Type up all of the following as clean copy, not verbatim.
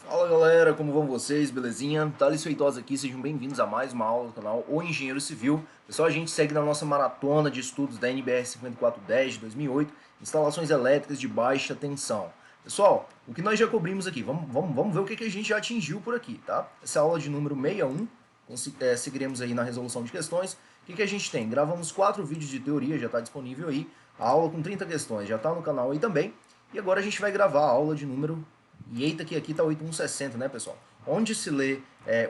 Fala galera, como vão vocês? Belezinha? Thales Feitosa aqui, sejam bem-vindos a mais uma aula do canal O Engenheiro Civil. Pessoal, a gente segue na nossa maratona de estudos da NBR 5410 de 2008, instalações elétricas de baixa tensão. Pessoal, o que nós já cobrimos aqui, vamos ver o que a gente já atingiu por aqui, tá? Essa é a aula de número 61, seguiremos aí na resolução de questões. O que a gente tem? Gravamos 4 vídeos de teoria, já está disponível aí, a aula com 30 questões já está no canal aí também. E agora a gente vai gravar a aula de número... E eita que aqui está 8160, né, pessoal? Onde se lê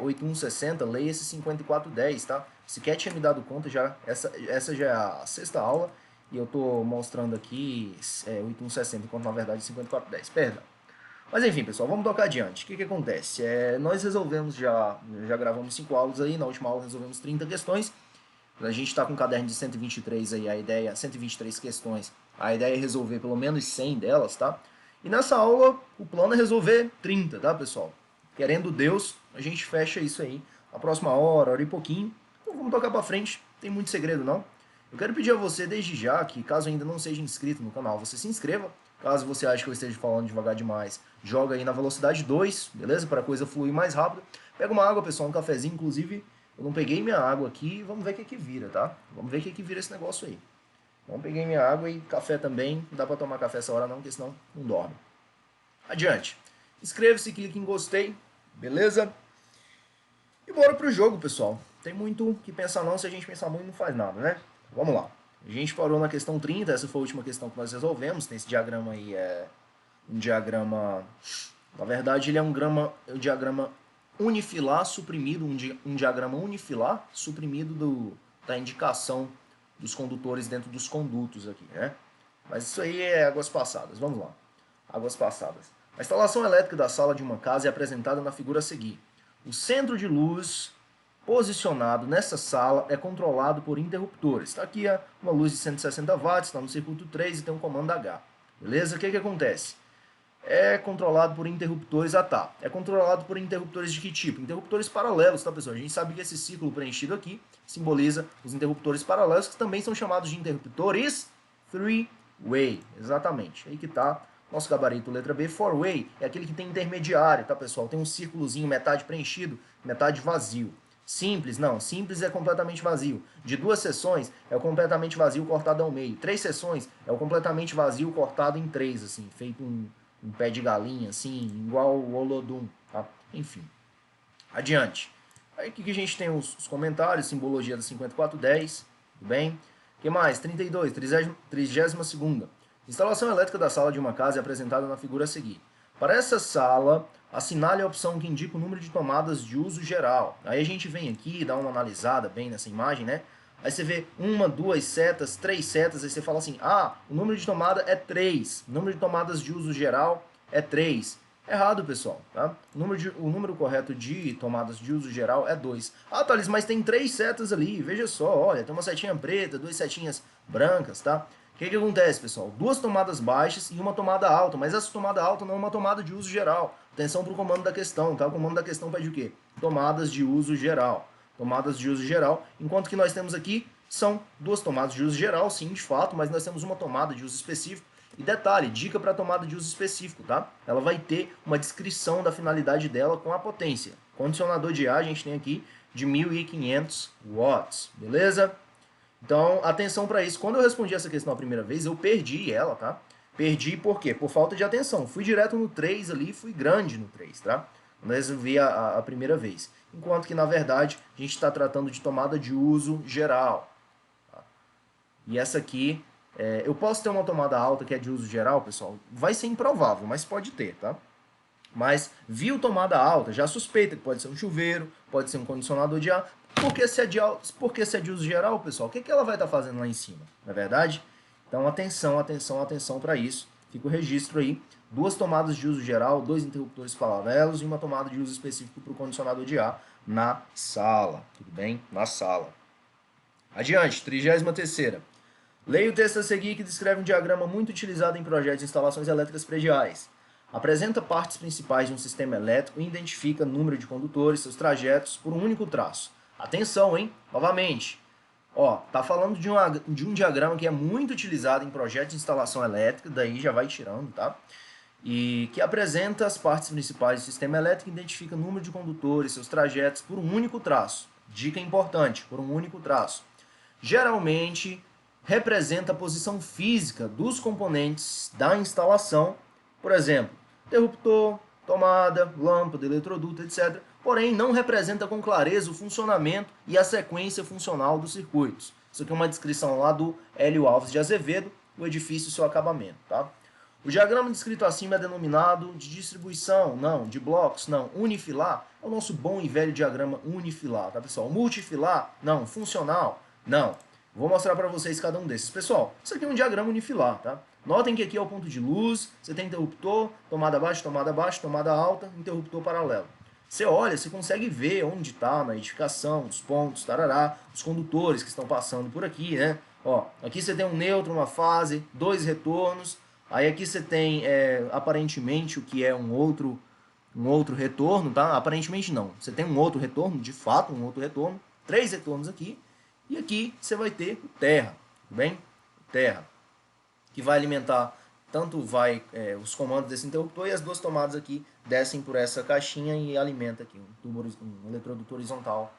8160, leia esse 5410, tá? Se quer tinha me dado conta, essa já é a sexta aula e eu estou mostrando aqui 8160, enquanto na verdade é 5410, perdão. Mas enfim, pessoal, vamos tocar adiante. O que acontece? Nós resolvemos, já gravamos 5 aulas aí, na última aula resolvemos 30 questões. A gente está com um caderno de 123 aí, a ideia, 123 questões. A ideia é resolver pelo menos 100 delas, tá? E nessa aula, o plano é resolver 30, tá, pessoal? Querendo Deus, a gente fecha isso aí. A próxima hora e pouquinho. Então vamos tocar pra frente, tem muito segredo não. Eu quero pedir a você desde já que, caso ainda não seja inscrito no canal, você se inscreva. Caso você ache que eu esteja falando devagar demais, joga aí na velocidade 2, beleza? Para a coisa fluir mais rápido. Pega uma água, pessoal, um cafezinho, inclusive eu não peguei minha água aqui, vamos ver o que vira, tá? Vamos ver o que vira esse negócio aí. Então peguei minha água e café também, não dá para tomar café essa hora não, porque senão não dorme. Adiante. Inscreva-se, clique em gostei, beleza? E bora pro jogo, pessoal. Tem muito que pensar não, se a gente pensar muito não faz nada, né? Vamos lá. A gente parou na questão 30, essa foi a última questão que nós resolvemos. Tem esse diagrama aí, um diagrama... Na verdade, ele é um diagrama unifilar suprimido, um diagrama unifilar suprimido da indicação dos condutores dentro dos condutos aqui, né? Mas isso aí é águas passadas. Vamos lá. Águas passadas. A instalação elétrica da sala de uma casa é apresentada na figura a seguir. O centro de luz posicionado nessa sala é controlado por interruptores. Está aqui uma luz de 160 watts, está no circuito 3 e tem um comando H. Beleza? O que acontece? É controlado por interruptores, tá. É controlado por interruptores de que tipo? Interruptores paralelos, tá, pessoal? A gente sabe que esse círculo preenchido aqui simboliza os interruptores paralelos, que também são chamados de interruptores three-way. Exatamente. Aí que tá nosso gabarito, letra B. Four-way é aquele que tem intermediário, tá, pessoal? Tem um círculozinho, metade preenchido, metade vazio. Simples, não. Simples é completamente vazio. De 2 seções, é o completamente vazio cortado ao meio. 3 seções, é o completamente vazio cortado em 3, assim, feito um pé de galinha, assim, igual o Olodum, tá? Enfim. Adiante. Aí aqui que a gente tem os comentários, simbologia da 5410, tudo bem? O que mais? 32, 32ª. Instalação elétrica da sala de uma casa é apresentada na figura a seguir. Para essa sala, assinale a opção que indica o número de tomadas de uso geral. Aí a gente vem aqui, dá uma analisada bem nessa imagem, né? Aí você vê 1, 2 setas, 3 setas, aí você fala assim, o número de tomada é 3, o número de tomadas de uso geral é 3. Errado, pessoal, tá? O número correto de tomadas de uso geral é 2. Ah, Thales, mas tem 3 setas ali, veja só, olha, tem uma setinha preta, 2 setinhas brancas, tá? O que acontece, pessoal? 2 tomadas baixas e uma tomada alta, mas essa tomada alta não é uma tomada de uso geral. Atenção para o comando da questão, tá? O comando da questão pede o quê? Tomadas de uso geral. Tomadas de uso geral, enquanto que nós temos aqui são 2 tomadas de uso geral, sim, de fato, mas nós temos uma tomada de uso específico. E detalhe, dica para tomada de uso específico, tá? Ela vai ter uma descrição da finalidade dela com a potência. Condicionador de ar a gente tem aqui de 1500 watts, beleza? Então, atenção para isso. Quando eu respondi essa questão a primeira vez, eu perdi ela, tá? Perdi por quê? Por falta de atenção. Fui direto no 3 ali, fui grande no 3, tá? Quando eu resolvi a primeira vez. Enquanto que, na verdade, a gente está tratando de tomada de uso geral. Tá? E essa aqui, eu posso ter uma tomada alta que é de uso geral, pessoal? Vai ser improvável, mas pode ter, tá? Mas viu tomada alta, já suspeita que pode ser um chuveiro, pode ser um condicionador de ar. Porque se é de uso geral, pessoal, o que ela vai estar fazendo lá em cima? Não é verdade? Então, atenção, atenção, atenção para isso. Fica o registro aí. 2 tomadas de uso geral, 2 interruptores paralelos e uma tomada de uso específico para o condicionador de ar na sala. Tudo bem? Na sala. Adiante, 33ª. Leia o texto a seguir que descreve um diagrama muito utilizado em projetos de instalações elétricas prediais. Apresenta partes principais de um sistema elétrico e identifica o número de condutores, seus trajetos, por um único traço. Atenção, hein? Novamente. Ó, tá falando de um diagrama que é muito utilizado em projetos de instalação elétrica, daí já vai tirando, tá? e que apresenta as partes principais do sistema elétrico e identifica o número de condutores, seus trajetos por um único traço. Dica importante, por um único traço. Geralmente representa a posição física dos componentes da instalação, por exemplo, interruptor, tomada, lâmpada, eletroduto, etc. Porém, não representa com clareza o funcionamento e a sequência funcional dos circuitos. Isso aqui é uma descrição lá do Hélio Alves de Azevedo, o edifício e seu acabamento, tá? O diagrama descrito acima é denominado de distribuição, não, de blocos, não, unifilar, é o nosso bom e velho diagrama unifilar, tá, pessoal? Multifilar, não, funcional, não. Vou mostrar para vocês cada um desses. Pessoal, isso aqui é um diagrama unifilar, tá? Notem que aqui é o ponto de luz, você tem interruptor, tomada baixa, tomada alta, interruptor paralelo. Você olha, você consegue ver onde está na edificação, os pontos, tarará, os condutores que estão passando por aqui, né? Ó, aqui você tem um neutro, uma fase, dois retornos. Aí aqui você tem, aparentemente, o que é um outro retorno, tá? Aparentemente não. Você tem um outro retorno, de fato, um outro retorno. Três retornos aqui. E aqui você vai ter o terra, tudo bem? O terra, que vai alimentar, tanto vai os comandos desse interruptor e as duas tomadas aqui descem por essa caixinha e alimenta aqui um eletroduto horizontal.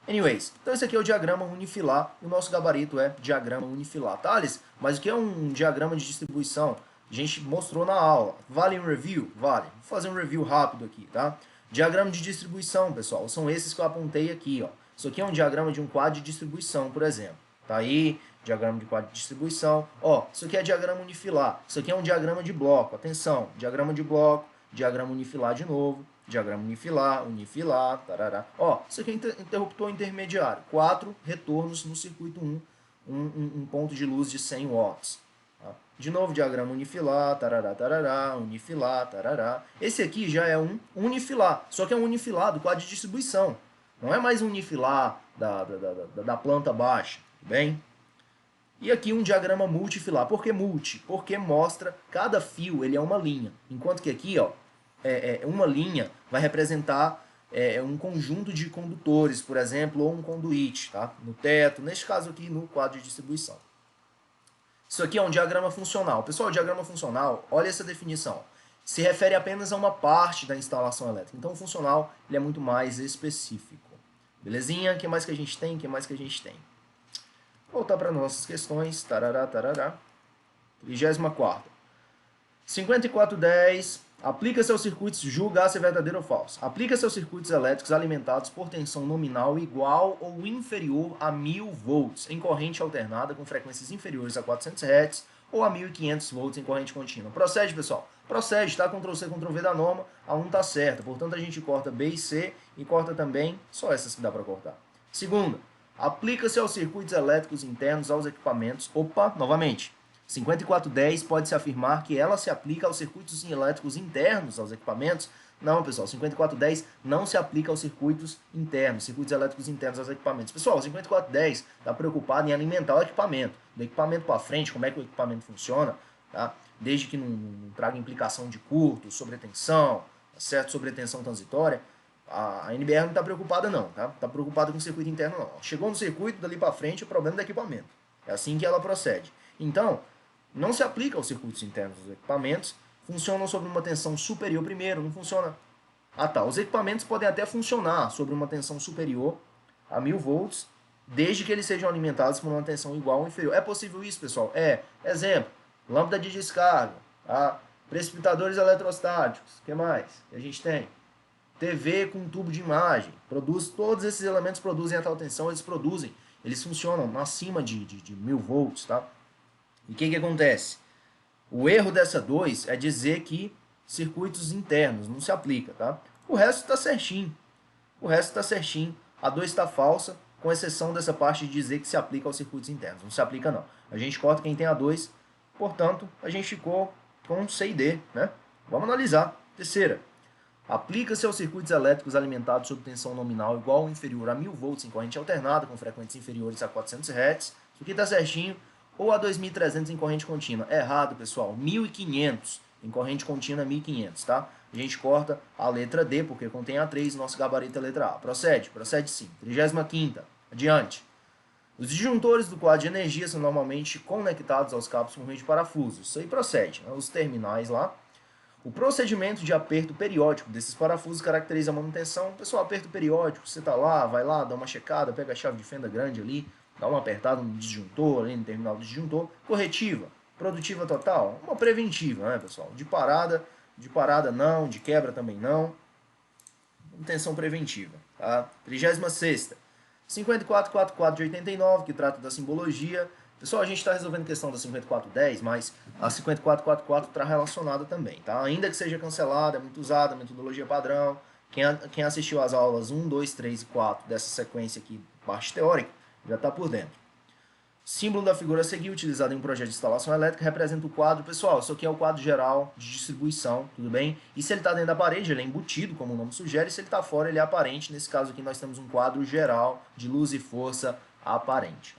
Anyways, então esse aqui é o diagrama unifilar e o nosso gabarito é diagrama unifilar. Thales, mas o que é um diagrama de distribuição? A gente mostrou na aula. Vale um review? Vale. Vou fazer um review rápido aqui, tá? Diagrama de distribuição, pessoal, são esses que eu apontei aqui, ó. Isso aqui é um diagrama de um quadro de distribuição, por exemplo. Tá aí, diagrama de quadro de distribuição. Ó, isso aqui é diagrama unifilar. Isso aqui é um diagrama de bloco. Atenção, diagrama de bloco, diagrama unifilar de novo, diagrama unifilar, tarará. Ó, isso aqui é interruptor intermediário. 4 retornos no circuito 1, um ponto de luz de 100 watts. Tá? De novo, diagrama unifilar, tarará, unifilar, tarará. Esse aqui já é um unifilar, só que é um unifilar do quadro de distribuição. Não é mais um unifilar da planta baixa, bem? E aqui um diagrama multifilar. Por que multi? Porque mostra cada fio, ele é uma linha. Enquanto que aqui, ó, uma linha vai representar um conjunto de condutores, por exemplo, ou um conduíte, tá? No teto, neste caso aqui no quadro de distribuição. Isso aqui é um diagrama funcional. Pessoal, o diagrama funcional, olha essa definição. Se refere apenas a uma parte da instalação elétrica. Então, o funcional ele é muito mais específico. Belezinha? O que mais que a gente tem? Voltar para nossas questões. Tarará. 34ª. 5410. Aplica-se aos circuitos, julgar se é verdadeiro ou falso. Aplica-se aos circuitos elétricos alimentados por tensão nominal igual ou inferior a 1000 volts em corrente alternada com frequências inferiores a 400 Hz ou a 1500 volts em corrente contínua. Procede, pessoal? Procede, tá? Ctrl+C, Ctrl+V da norma, a 1 tá certa. Portanto, a gente corta B e C e corta também só essas que dá para cortar. Segunda, aplica-se aos circuitos elétricos internos aos equipamentos. Opa, novamente. 5410 pode-se afirmar que ela se aplica aos circuitos elétricos internos aos equipamentos. Não, pessoal, 5410 não se aplica aos circuitos internos, circuitos elétricos internos aos equipamentos. Pessoal, o 5410 está preocupado em alimentar o equipamento. Do equipamento para frente, como é que o equipamento funciona, tá? Desde que não traga implicação de curto, sobretensão, certo? Sobretensão transitória. A NBR não está preocupada não, tá? Está preocupada com o circuito interno não. Chegou no circuito, dali para frente, é problema do equipamento. É assim que ela procede. Então, não se aplica aos circuitos internos dos equipamentos, funcionam sobre uma tensão superior primeiro, não funciona. Ah tá, os equipamentos podem até funcionar sobre uma tensão superior a 1000 volts, desde que eles sejam alimentados por uma tensão igual ou inferior. É possível isso, pessoal? Exemplo, lâmpada de descarga, tá? Precipitadores eletrostáticos, o que mais que a gente tem? TV com tubo de imagem, todos esses elementos produzem a tal tensão, eles funcionam acima de 1000 volts, tá? E o que acontece? O erro dessa 2 é dizer que circuitos internos não se aplica, tá? O resto está certinho. A 2 está falsa, com exceção dessa parte de dizer que se aplica aos circuitos internos. Não se aplica, não. A gente corta quem tem a 2, portanto, a gente ficou com C e D, né? Vamos analisar. Terceira. Aplica-se aos circuitos elétricos alimentados sob tensão nominal igual ou inferior a 1000 volts em corrente alternada, com frequências inferiores a 400 Hz. Isso aqui está certinho. Ou a 2300 em corrente contínua. Errado, pessoal. 1500 em corrente contínua, 1500, tá? A gente corta a letra D, porque contém a 3, nosso gabarito é a letra A. Procede sim. 35ª. Adiante. Os disjuntores do quadro de energia são normalmente conectados aos cabos por meio de parafusos. Isso aí procede. Né? Os terminais lá. O procedimento de aperto periódico desses parafusos caracteriza a manutenção. Pessoal, aperto periódico, você tá lá, vai lá, dá uma checada, pega a chave de fenda grande ali, dá uma apertada no disjuntor, ali no terminal do disjuntor. Corretiva, produtiva total, uma preventiva, né, pessoal? De parada não, de quebra também não. Manutenção preventiva, tá? 36ª, 5444 de 89, que trata da simbologia. Pessoal, a gente está resolvendo a questão da 5410, mas a 5444 está relacionada também, tá? Ainda que seja cancelada, é muito usada, metodologia padrão. Quem assistiu às aulas 1, 2, 3 e 4 dessa sequência aqui, parte teórica, já está por dentro. Símbolo da figura a seguir, utilizado em um projeto de instalação elétrica, representa o quadro. Pessoal, isso aqui é o quadro geral de distribuição, tudo bem? E se ele está dentro da parede, ele é embutido, como o nome sugere. Se ele está fora, ele é aparente. Nesse caso aqui, nós temos um quadro geral de luz e força aparente.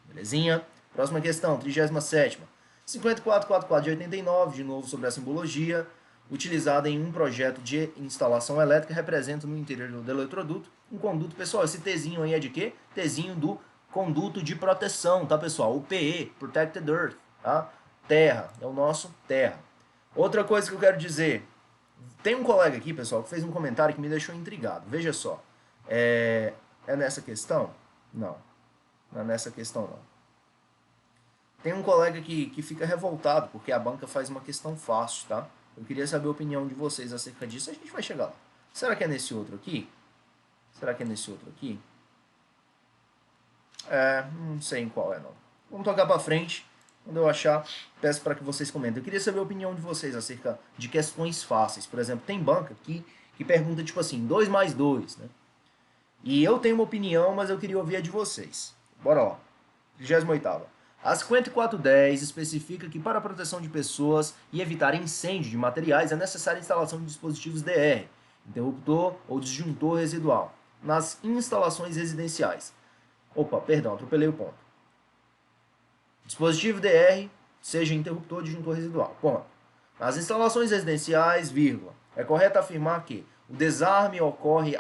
Belezinha? Próxima questão, 37ª. 5444 de 89, de novo sobre a simbologia, utilizada em um projeto de instalação elétrica, representa no interior do eletroduto um conduto. Pessoal, esse Tzinho aí é de quê? Tzinho do conduto de proteção, tá, pessoal? O PE, Protected Earth, tá? Terra, é o nosso terra. Outra coisa que eu quero dizer, tem um colega aqui, pessoal, que fez um comentário que me deixou intrigado. Veja só, é nessa questão? Não é nessa questão, não. Tem um colega que fica revoltado porque a banca faz uma questão fácil, tá? Eu queria saber a opinião de vocês acerca disso, a gente vai chegar lá. Será que é nesse outro aqui? Será que é nesse outro aqui? Não sei em qual é, não. Vamos tocar pra frente. Quando eu achar, peço para que vocês comentem. Eu queria saber a opinião de vocês acerca de questões fáceis. Por exemplo, tem banca aqui que pergunta, tipo assim, 2 mais 2, né? E eu tenho uma opinião, mas eu queria ouvir a de vocês. Bora lá. 38ª. A 5410 especifica que para a proteção de pessoas e evitar incêndio de materiais é necessária a instalação de dispositivos DR, interruptor ou disjuntor residual, nas instalações residenciais. Opa, perdão, atropelei o ponto. Dispositivo DR, seja interruptor ou disjuntor residual. Ponto. Nas instalações residenciais, vírgula, é correto afirmar que o desarme ocorre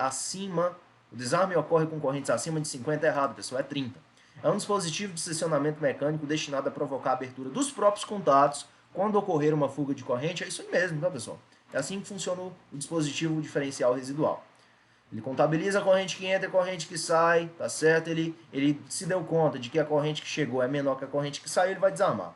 com correntes acima de 50, é errado, pessoal, é 30. É um dispositivo de seccionamento mecânico destinado a provocar a abertura dos próprios contatos quando ocorrer uma fuga de corrente. É isso aí mesmo, tá, pessoal? É assim que funciona o dispositivo diferencial residual. Ele contabiliza a corrente que entra e a corrente que sai, tá certo? Ele se deu conta de que a corrente que chegou é menor que a corrente que saiu, ele vai desarmar.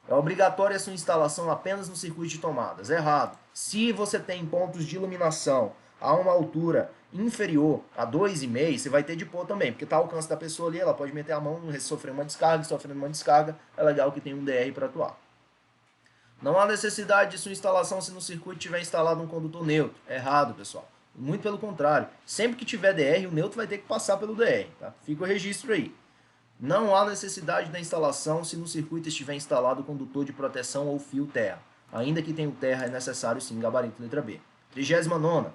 É obrigatória a sua instalação apenas no circuito de tomadas. É errado. Se você tem pontos de iluminação a uma altura inferior a 2,5, você vai ter de pôr também, porque está ao alcance da pessoa ali, ela pode meter a mão, sofrer uma descarga, sofrendo uma descarga, é legal que tem um DR para atuar. Não há necessidade de sua instalação se no circuito tiver instalado um condutor neutro. É errado, pessoal. Muito pelo contrário. Sempre que tiver DR, o neutro vai ter que passar pelo DR. Tá? Fica o registro aí. Não há necessidade da instalação se no circuito estiver instalado o condutor de proteção ou fio terra. Ainda que tenha o terra, é necessário sim, gabarito letra B. 39ª.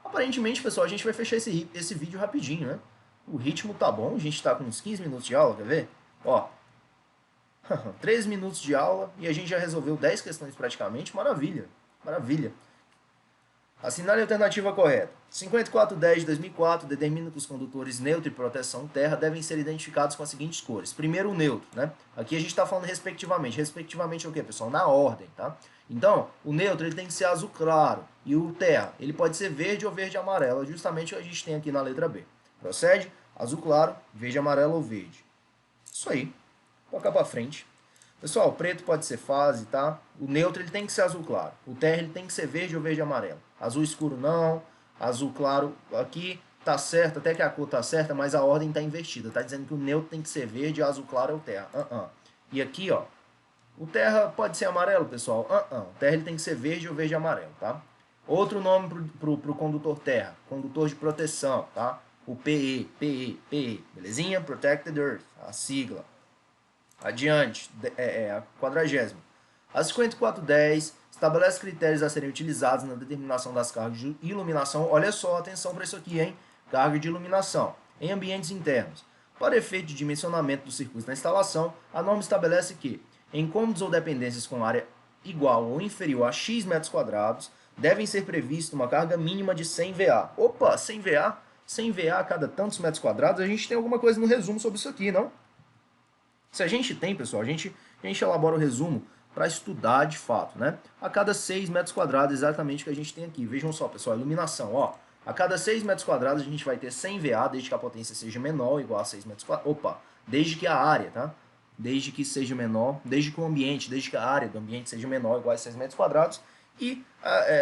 Aparentemente, pessoal, a gente vai fechar esse vídeo rapidinho, né? O ritmo tá bom, a gente tá com uns 15 minutos de aula, quer ver? Ó, 13 minutos de aula e a gente já resolveu 10 questões praticamente, maravilha, maravilha. Assinale a alternativa correta. 5410 de 2004 determina que os condutores neutro e proteção terra devem ser identificados com as seguintes cores. Primeiro o neutro, né? Aqui a gente está falando respectivamente. Respectivamente é o quê, pessoal? Na ordem, tá? Então, o neutro ele tem que ser azul claro e o terra ele pode ser verde ou verde amarelo, justamente o que a gente tem aqui na letra B. Procede? Azul claro, verde amarelo ou verde. Isso aí. Tocar para frente. Pessoal, o preto pode ser fase, tá? O neutro ele tem que ser azul claro. O terra ele tem que ser verde ou verde amarelo. Azul escuro não. Azul claro aqui tá certo, até que a cor tá certa, mas a ordem tá invertida. Tá dizendo que o neutro tem que ser verde e o azul claro é o terra. E aqui, ó, o terra pode ser amarelo, pessoal. O terra ele tem que ser verde ou verde amarelo, tá? Outro nome pro condutor terra, condutor de proteção, tá? O PE, belezinha? Protected Earth, a sigla. Adiante, a 40ª. A 5410 estabelece critérios a serem utilizados na determinação das cargas de iluminação. Olha só, atenção para isso aqui, hein? Carga de iluminação em ambientes internos. Para efeito de dimensionamento dos circuitos da instalação, a norma estabelece que, em cômodos ou dependências com área igual ou inferior a X metros quadrados, devem ser previstos uma carga mínima de 100 VA. Opa, 100 VA? 100 VA a cada tantos metros quadrados, a gente tem alguma coisa no resumo sobre isso aqui, não? Se a gente tem, pessoal, a gente elabora o resumo para estudar de fato, né? A cada 6 metros quadrados, exatamente o que a gente tem aqui. Vejam só, pessoal, iluminação, ó. A cada 6 metros quadrados a gente vai ter 100 VA, desde que a potência seja menor ou igual a 6 metros quadrados. Opa, desde que a área, tá? Desde que seja menor, desde que o ambiente, desde que a área do ambiente seja menor ou igual a 6 metros quadrados. E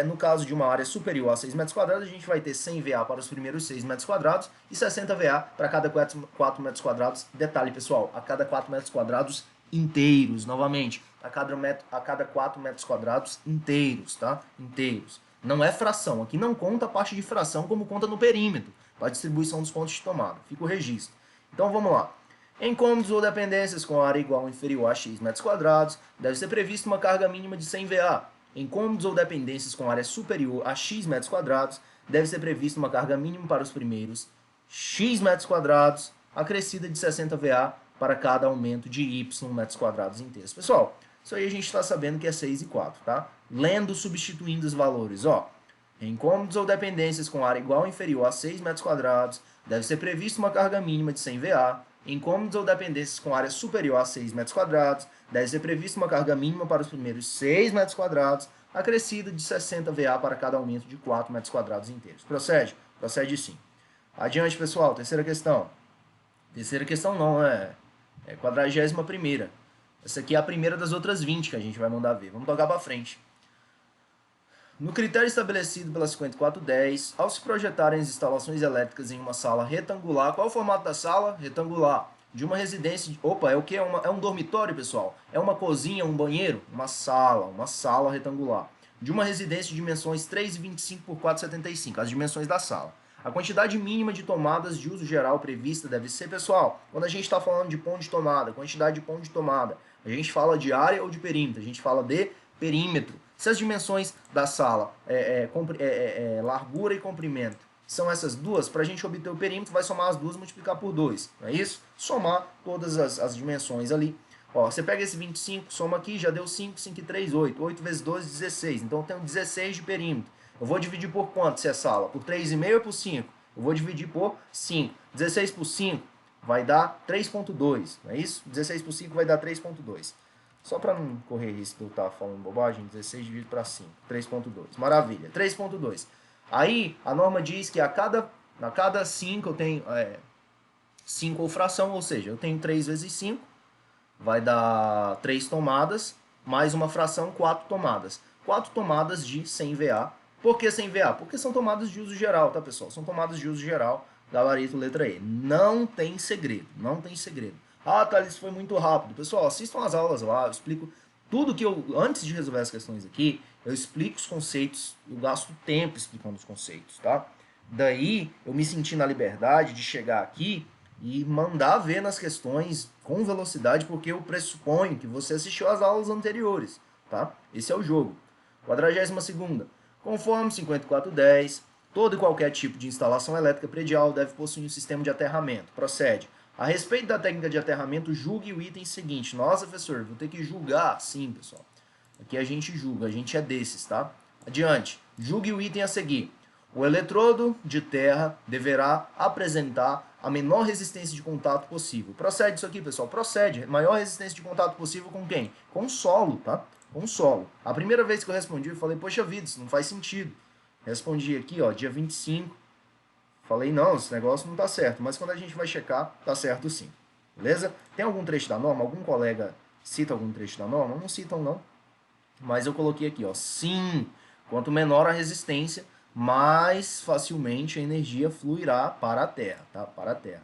no caso de uma área superior a 6 metros quadrados, a gente vai ter 100 VA para os primeiros 6 metros quadrados e 60 VA para cada 4 metros quadrados. Detalhe, pessoal, a cada 4 metros quadrados inteiros, novamente, a cada 4 metros quadrados inteiros, tá? Inteiros. Não é fração, aqui não conta a parte de fração como conta no perímetro, para a distribuição dos pontos de tomada. Fica o registro. Então vamos lá. Em cômodos ou dependências com área igual ou inferior a x metros quadrados, deve ser prevista uma carga mínima de 100 VA. Em cômodos ou dependências com área superior a x metros quadrados, deve ser prevista uma carga mínima para os primeiros x metros quadrados, acrescida de 60 VA para cada aumento de y metros quadrados inteiros. Pessoal, isso aí a gente está sabendo que é 6 e 4, tá? Lendo, substituindo os valores, ó. Em cômodos ou dependências com área igual ou inferior a 6 metros quadrados, deve ser prevista uma carga mínima de 100 VA. Em cômodos ou dependências com área superior a 6 metros quadrados, deve ser prevista uma carga mínima para os primeiros 6 metros quadrados, acrescida de 60 VA para cada aumento de 4 metros quadrados inteiros. Procede? Procede sim. Adiante, pessoal. Terceira questão. Terceira questão não, é 41ª. Essa aqui é a primeira das outras 20 que a gente vai mandar ver. Vamos tocar para frente. No critério estabelecido pela 5410, ao se projetarem as instalações elétricas em uma sala retangular, qual é o formato da sala? Retangular. De uma residência... Opa, é o que? É um dormitório, pessoal? É uma cozinha, um banheiro? Uma sala retangular. De uma residência de dimensões 3,25 por 4,75, as dimensões da sala. A quantidade mínima de tomadas de uso geral prevista deve ser, pessoal, quando a gente está falando de ponto de tomada, quantidade de ponto de tomada, a gente fala de área ou de perímetro, a gente fala de perímetro. Se as dimensões da sala, largura e comprimento, são essas duas, para a gente obter o perímetro, vai somar as duas e multiplicar por 2, não é isso? Somar todas as dimensões ali. Ó, você pega esse 25, soma aqui, já deu 5, 5 e 3, 8. 8 vezes 12, 16. Então eu tenho 16 de perímetro. Eu vou dividir por quanto se é sala? Por 3,5 ou por 5? Eu vou dividir por 5. 16 por 5 vai dar 3,2, não é isso? 16 por 5 vai dar 3,2. Só para não correr risco de eu estar falando bobagem, 16 dividido para 5, 3,2. Maravilha, 3,2. Aí a norma diz que a cada 5 eu tenho 5 ou fração, ou seja, eu tenho 3 vezes 5, vai dar 3 tomadas, mais uma fração, 4 tomadas. 4 tomadas de 100 VA. Por que 100 VA? Porque são tomadas de uso geral, tá, pessoal? São tomadas de uso geral, gabarito letra E. Não tem segredo, não tem segredo. Ah, Thales, foi muito rápido. Pessoal, assistam as aulas lá, eu explico tudo que eu... Antes de resolver as questões aqui, eu explico os conceitos, eu gasto tempo explicando os conceitos, tá? Daí, eu me senti na liberdade de chegar aqui e mandar ver nas questões com velocidade, porque eu pressuponho que você assistiu às aulas anteriores, tá? Esse é o jogo. 42ª. Conforme 5410, todo e qualquer tipo de instalação elétrica predial deve possuir um sistema de aterramento. Procede. A respeito da técnica de aterramento, julgue o item seguinte. Nossa, professor, vou ter que julgar? Sim, pessoal. Aqui a gente julga, a gente é desses, tá? Adiante. Julgue o item a seguir. O eletrodo de terra deverá apresentar a menor resistência de contato possível. Procede isso aqui, pessoal? Procede. Maior resistência de contato possível com quem? Com o solo, tá? Com o solo. A primeira vez que eu respondi, eu falei, poxa vida, isso não faz sentido. Respondi aqui, ó, dia 25. Falei, não, esse negócio não tá certo. Mas quando a gente vai checar, tá certo sim. Beleza? Tem algum trecho da norma? Algum colega cita algum trecho da norma? Não citam, não. Mas eu coloquei aqui, ó, sim. Quanto menor a resistência, mais facilmente a energia fluirá para a Terra, tá? Para a Terra.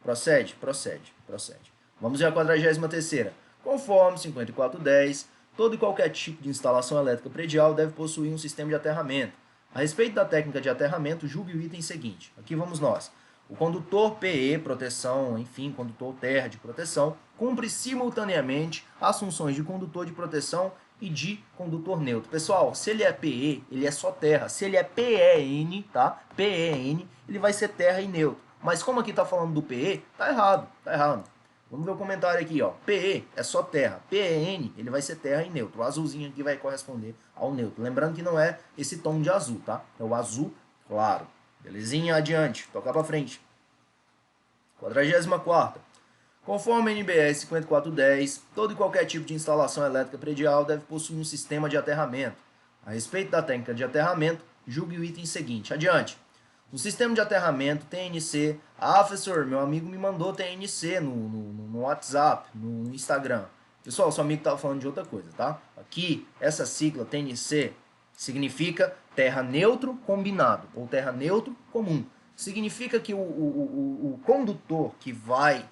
Procede? Procede, procede. Vamos ver a 43ª. Conforme 5410, todo e qualquer tipo de instalação elétrica predial deve possuir um sistema de aterramento. A respeito da técnica de aterramento, julgue o item seguinte. Aqui vamos nós. O condutor PE, proteção, enfim, condutor terra de proteção, cumpre simultaneamente as funções de condutor de proteção e de condutor neutro. Pessoal, se ele é PE, ele é só terra. Se ele é PEN, tá? PEN, ele vai ser terra e neutro. Mas como aqui tá falando do PE, tá errado, tá errado. Vamos ver o comentário aqui, ó. PE é só terra. PEN, ele vai ser terra e neutro. O azulzinho aqui vai corresponder ao neutro. Lembrando que não é esse tom de azul, tá? É o azul claro. Belezinha? Adiante. Tocar pra frente. 44ª. Conforme a NBR 5410, todo e qualquer tipo de instalação elétrica predial deve possuir um sistema de aterramento. A respeito da técnica de aterramento, julgue o item seguinte. Adiante. No sistema de aterramento, TNC... Ah, professor, meu amigo me mandou TNC no WhatsApp, no Instagram. Pessoal, seu amigo estava falando de outra coisa, tá? Aqui, essa sigla TNC significa terra neutro combinado, ou terra neutro comum. Significa que o condutor que vai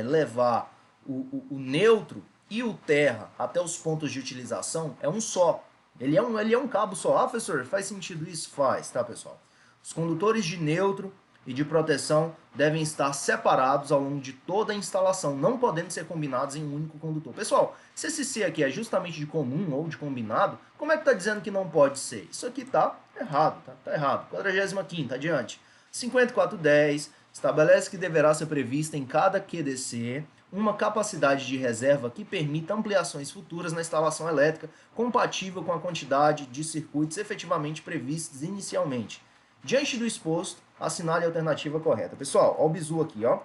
levar o neutro e o terra até os pontos de utilização é um só. Ele é um cabo só. Ah, professor, faz sentido isso? Faz, tá, pessoal? Os condutores de neutro e de proteção devem estar separados ao longo de toda a instalação, não podendo ser combinados em um único condutor. Pessoal, se esse C aqui é justamente de comum ou de combinado, como é que está dizendo que não pode ser? Isso aqui está errado, tá? Tá errado. 45ª, adiante. 5410 estabelece que deverá ser prevista em cada QDC uma capacidade de reserva que permita ampliações futuras na instalação elétrica compatível com a quantidade de circuitos efetivamente previstos inicialmente. Diante do exposto, assinale a alternativa correta. Pessoal, ó o bizu aqui, ó.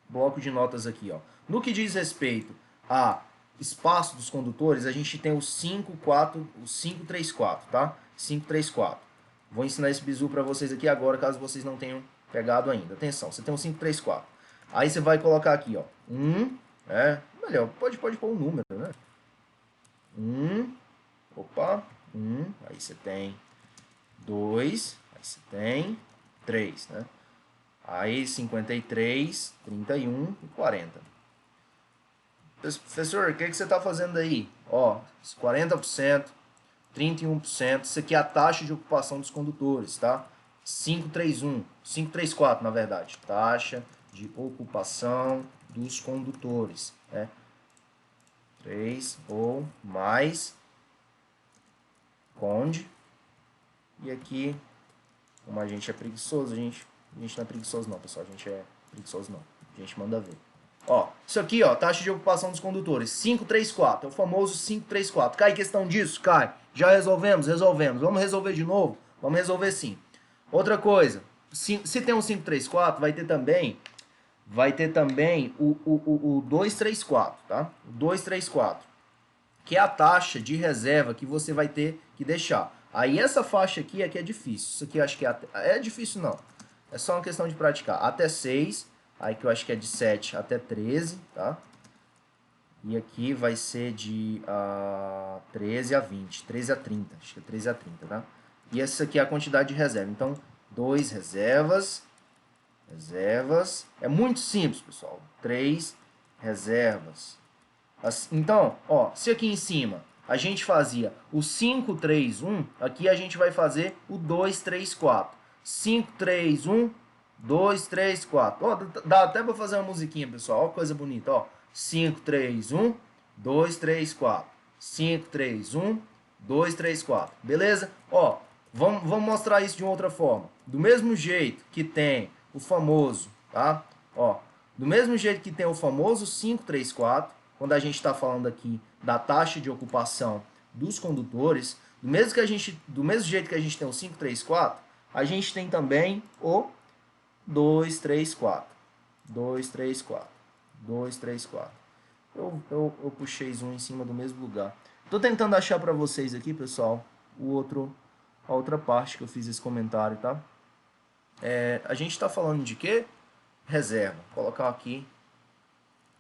Bloco de notas aqui, ó. No que diz respeito a espaço dos condutores, a gente tem o 534, tá? 534. Vou ensinar esse bizu para vocês aqui agora, caso vocês não tenham pegado ainda. Atenção, você tem um 534. Aí você vai colocar aqui, ó. Melhor, pode pôr um número, né? Aí você tem 2, aí você tem 3, né? Aí 53, 31 e 40. Professor, o que você está fazendo aí? Ó, 40%, 31%, isso aqui é a taxa de ocupação dos condutores, tá? 534, na verdade. Taxa de ocupação dos condutores, né? 3 ou mais conde. E aqui, como a gente é preguiçoso, a gente não é preguiçoso não, pessoal. A gente é preguiçoso não. A gente manda ver. Ó, isso aqui, ó, taxa de ocupação dos condutores, 534, é o famoso 534. Cai questão disso? Cai. Já resolvemos? Resolvemos. Vamos resolver de novo? Vamos resolver sim. Outra coisa, se tem um 534, vai ter também o 234, tá? O 234, que é a taxa de reserva que você vai ter que deixar. Aí essa faixa aqui é que é difícil. Isso aqui eu acho que é difícil não. É só uma questão de praticar. Até 6, aí que eu acho que é de 7 até 13, tá? E aqui vai ser de 13 a 20, 13 a 30, acho que é 13 a 30, tá? E essa aqui é a quantidade de reserva. Então, 2 reservas, é muito simples, pessoal. 3 reservas. Então, ó, se aqui em cima a gente fazia o 5, 3, 1, aqui a gente vai fazer o 2, 3, 4. 5, 3, 1, 2, 3, 4. Ó, dá até para fazer uma musiquinha, pessoal. Ó, coisa bonita, ó. 5, 3, 1, 2, 3, 4. 5, 3, 1, 2, 3, 4. Beleza? Ó, vamos mostrar isso de uma outra forma. Do mesmo jeito que tem o famoso, tá? Ó, do mesmo jeito que tem o famoso 5, 3, 4, quando a gente está falando aqui da taxa de ocupação dos condutores, do mesmo jeito que a gente tem o 5, 3, 4, a gente tem também o 2, 3, 4. 2, 3, 4. 2, 3, 4. Eu puxei um em cima do mesmo lugar. Estou tentando achar para vocês aqui, pessoal, a outra parte que eu fiz esse comentário, tá? A gente está falando de quê? Reserva. Vou colocar aqui.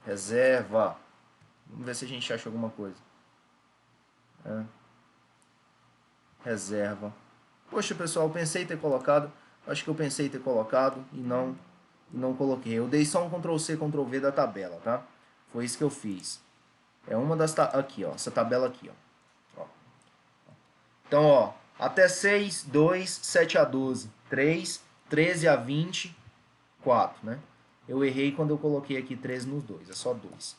Reserva. Vamos ver se a gente acha alguma coisa. Reserva. Poxa, pessoal, eu pensei em ter colocado. Acho que eu pensei em ter colocado e não coloquei. Eu dei só um Ctrl+C, Ctrl+V da tabela, tá? Foi isso que eu fiz. É uma das... Aqui, ó. Essa tabela aqui, ó. Então, ó. Até 6, 2, 7 a 12, 3, 13 a 20, 4, né? Eu errei quando eu coloquei aqui 13 nos dois. É só 2.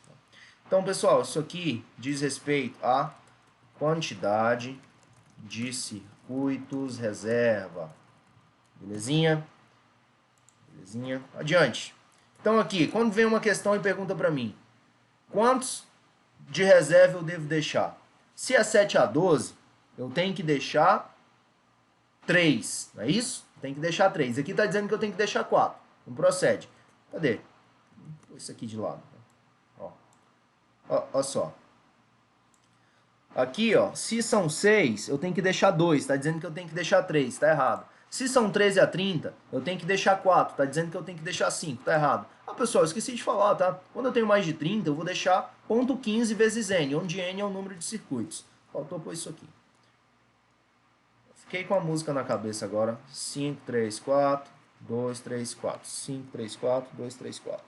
Então, pessoal, isso aqui diz respeito à quantidade de circuitos reserva. Belezinha? Belezinha? Adiante. Então, aqui, quando vem uma questão e pergunta para mim, quantos de reserva eu devo deixar? Se é 7 a 12, eu tenho que deixar 3, não é isso? Tem que deixar 3. Aqui está dizendo que eu tenho que deixar 4. Então, procede. Cadê? pôr isso aqui de lado. Ó. Ó só. Aqui, ó, se são 6, eu tenho que deixar 2, está dizendo que eu tenho que deixar 3, está errado. Se são 13 a 30, eu tenho que deixar 4, está dizendo que eu tenho que deixar 5, está errado. Ah, pessoal, eu esqueci de falar, tá? Quando eu tenho mais de 30, eu vou deixar ponto 15 vezes n, onde n é o número de circuitos. Faltou pôr isso aqui. Fiquei com a música na cabeça agora. 5, 3, 4, 2, 3, 4. 5, 3, 4, 2, 3, 4.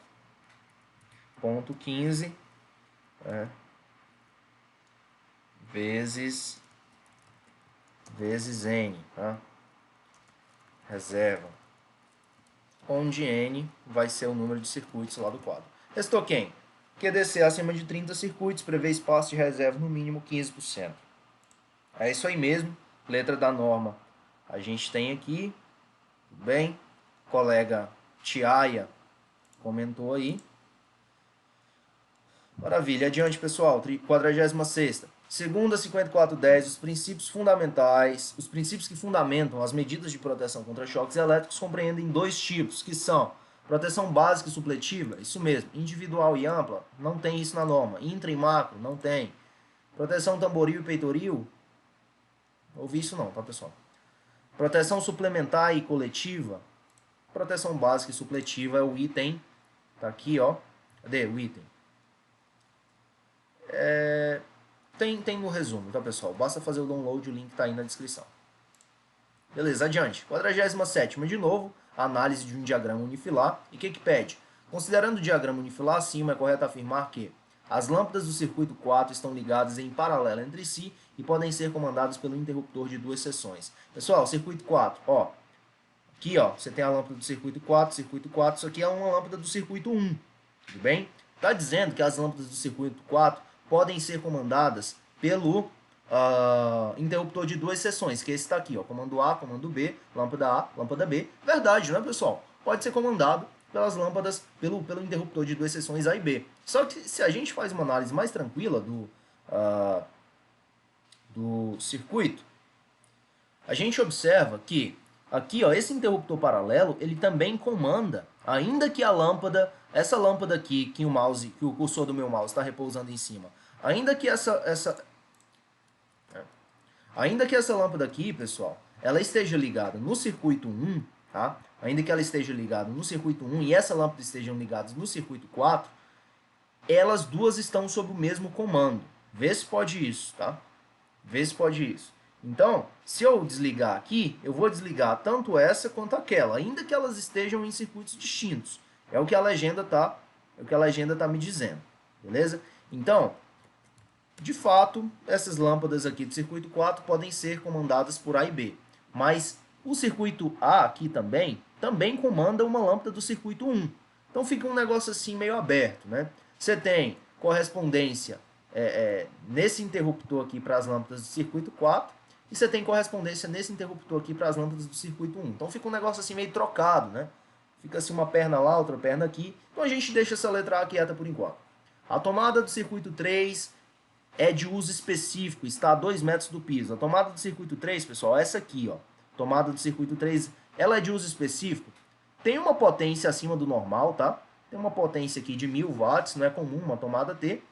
Ponto 15. Vezes n, tá? Reserva. Onde n vai ser o número de circuitos lá do quadro. Restou quem? QDC acima de 30 circuitos, prevê espaço de reserva no mínimo 15%. É isso aí mesmo, letra da norma. A gente tem aqui, tudo bem? O colega Tiaia comentou aí. Maravilha, adiante pessoal, 46ª. Segundo a 5410, os princípios fundamentais, os princípios que fundamentam as medidas de proteção contra choques elétricos compreendem 2 tipos, que são proteção básica e supletiva, isso mesmo, individual e ampla, não tem isso na norma, intra e macro, não tem. Proteção tamboril e peitoril, não ouvi isso não, tá pessoal? Proteção suplementar e coletiva, proteção básica e supletiva é o item, tá aqui ó, cadê o item? Tem no resumo, tá pessoal? Basta fazer o download, o link tá aí na descrição. Beleza, adiante. 47ª, de novo, a análise de um diagrama unifilar. E o que pede? Considerando o diagrama unifilar acima, é correto afirmar que as lâmpadas do circuito 4 estão ligadas em paralelo entre si e podem ser comandadas pelo interruptor de 2 seções. Pessoal, circuito 4, ó. Aqui, ó, você tem a lâmpada do circuito 4, isso aqui é uma lâmpada do circuito 1, tudo bem? Tá dizendo que as lâmpadas do circuito 4 podem ser comandadas pelo interruptor de 2 seções, que esse está aqui, ó, comando A, comando B, lâmpada A, lâmpada B. Verdade, né, pessoal? Pode ser comandado pelas lâmpadas, pelo interruptor de 2 seções A e B. Só que se a gente faz uma análise mais tranquila do circuito, a gente observa que aqui, ó, esse interruptor paralelo, ele também comanda, ainda que a lâmpada, essa lâmpada aqui, que o cursor do meu mouse está repousando em cima, ainda que essa lâmpada aqui, pessoal, ela esteja ligada no circuito 1, tá? Ainda que ela esteja ligada no circuito 1 e essa lâmpada estejam ligadas no circuito 4, elas duas estão sob o mesmo comando. Vê se pode isso, tá? Vê se pode isso. Então, se eu desligar aqui, eu vou desligar tanto essa quanto aquela, ainda que elas estejam em circuitos distintos. É o que a legenda tá me dizendo, beleza? Então, de fato, essas lâmpadas aqui do circuito 4 podem ser comandadas por A e B. Mas o circuito A aqui também comanda uma lâmpada do circuito 1. Então fica um negócio assim meio aberto, né? Você tem correspondência nesse interruptor aqui para as lâmpadas do circuito 4 e você tem correspondência nesse interruptor aqui para as lâmpadas do circuito 1. Então fica um negócio assim meio trocado, né? Fica assim uma perna lá, outra perna aqui. Então a gente deixa essa letra A quieta por enquanto. A tomada do circuito 3 é de uso específico, está a 2 metros do piso. A tomada do circuito 3, pessoal, é essa aqui, ó. Tomada do circuito 3, ela é de uso específico. Tem uma potência acima do normal, tá? Tem uma potência aqui de 1000 watts, não é comum uma tomada ter,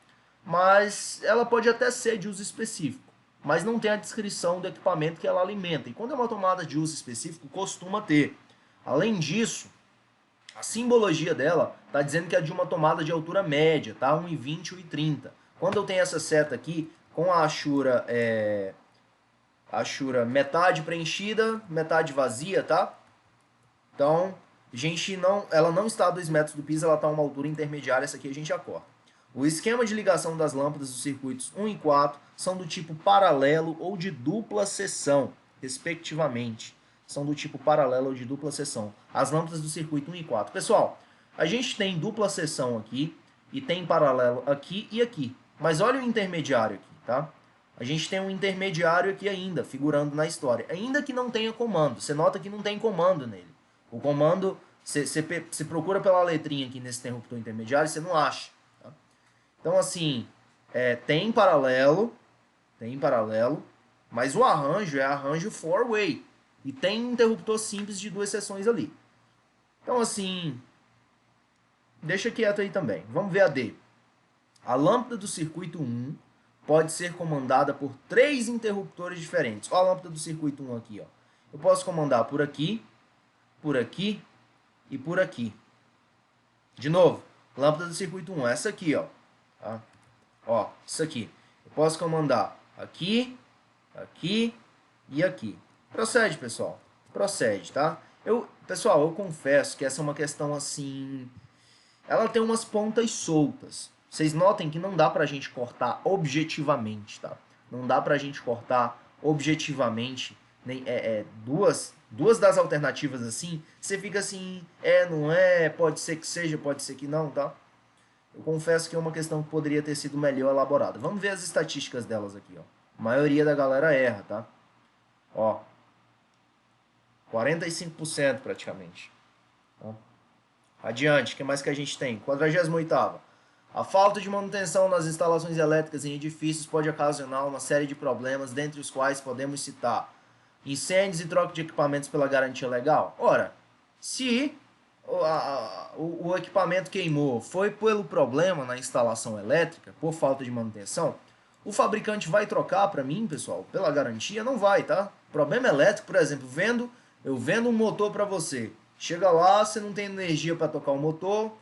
mas ela pode até ser de uso específico. Mas não tem a descrição do equipamento que ela alimenta. E quando é uma tomada de uso específico, costuma ter. Além disso, a simbologia dela está dizendo que é de uma tomada de altura média, tá? 1,20 e 1,30. Quando eu tenho essa seta aqui, com a achura metade preenchida, metade vazia, tá? Então, ela não está a 2 metros do piso, ela está a uma altura intermediária, essa aqui a gente acorda. O esquema de ligação das lâmpadas dos circuitos 1 e 4 são do tipo paralelo ou de dupla seção, respectivamente. São do tipo paralelo ou de dupla seção. As lâmpadas do circuito 1 e 4. Pessoal, a gente tem dupla seção aqui e tem paralelo aqui e aqui. Mas olha o intermediário aqui, tá? A gente tem um intermediário aqui ainda, figurando na história. Ainda que não tenha comando. Você nota que não tem comando nele. O comando, você procura pela letrinha aqui nesse interruptor intermediário, você não acha. Tá? Então, assim, tem paralelo, mas o arranjo é arranjo four-way. E tem interruptor simples de 2 seções ali. Então, assim, deixa quieto aí também. Vamos ver a D. A lâmpada do circuito 1 pode ser comandada por 3 interruptores diferentes. Olha a lâmpada do circuito 1 aqui, ó. Eu posso comandar por aqui e por aqui. De novo, lâmpada do circuito 1, essa aqui, ó. Tá? Ó, isso aqui. Eu posso comandar aqui, aqui e aqui. Procede, pessoal. Procede, tá? Pessoal, eu confesso que essa é uma questão assim... Ela tem umas pontas soltas. Vocês notem que não dá pra gente cortar objetivamente, tá? Não dá pra gente cortar objetivamente nem, duas das alternativas assim. Você fica assim, não é, pode ser que seja, pode ser que não, tá? Eu confesso que é uma questão que poderia ter sido melhor elaborada. Vamos ver as estatísticas delas aqui, ó. A maioria da galera erra, tá? Ó, 45% praticamente. Tá? Adiante, o que mais que a gente tem? 48ª. A falta de manutenção nas instalações elétricas em edifícios pode ocasionar uma série de problemas, dentre os quais podemos citar incêndios e troca de equipamentos pela garantia legal. Ora, se o equipamento queimou foi pelo problema na instalação elétrica, por falta de manutenção, o fabricante vai trocar para mim, pessoal, pela garantia? Não vai, tá? Problema elétrico, por exemplo, eu vendo um motor para você. Chega lá, você não tem energia para tocar o motor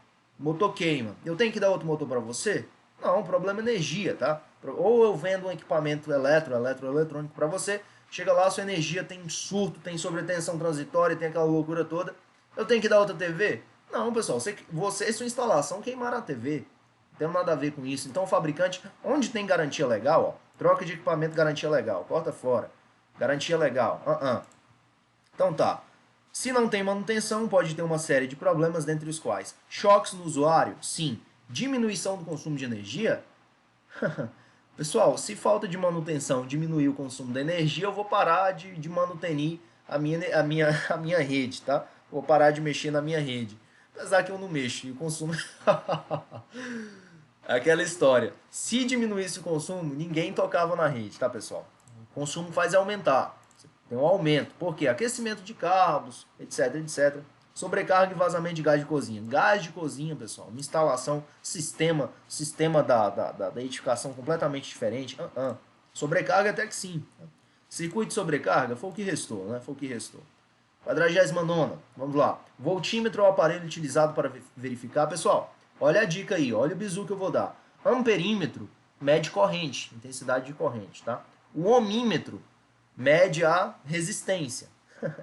queima. Eu tenho que dar outro motor para você? Não, o problema é energia, tá? Ou eu vendo um equipamento eletrônico para você, chega lá, sua energia tem surto, tem sobretensão transitória, tem aquela loucura toda. Eu tenho que dar outra TV? Não, pessoal, você e sua instalação queimaram a TV. Não tem nada a ver com isso. Então o fabricante, onde tem garantia legal, ó, troca de equipamento, garantia legal, corta fora. Garantia legal. Então tá. Se não tem manutenção, pode ter uma série de problemas, dentre os quais choques no usuário, sim. Diminuição do consumo de energia? Pessoal, se falta de manutenção diminuir o consumo da energia, eu vou parar de manutenir a minha rede, tá? Vou parar de mexer na minha rede. Apesar que eu não mexo, e o consumo... Aquela história. Se diminuísse o consumo, ninguém tocava na rede, tá, pessoal? O consumo faz aumentar. Tem um aumento. Por quê? Aquecimento de carros, etc, etc. Sobrecarga e vazamento de gás de cozinha. Gás de cozinha, pessoal. Uma instalação, sistema da edificação completamente diferente. Sobrecarga até que sim. Circuito de sobrecarga foi o que restou, né? Foi o que restou. 49ª. Vamos lá. Voltímetro é o aparelho utilizado para verificar. Pessoal, olha a dica aí. Olha o bizu que eu vou dar. Amperímetro mede corrente, intensidade de corrente, tá? O ohmímetro mede a resistência,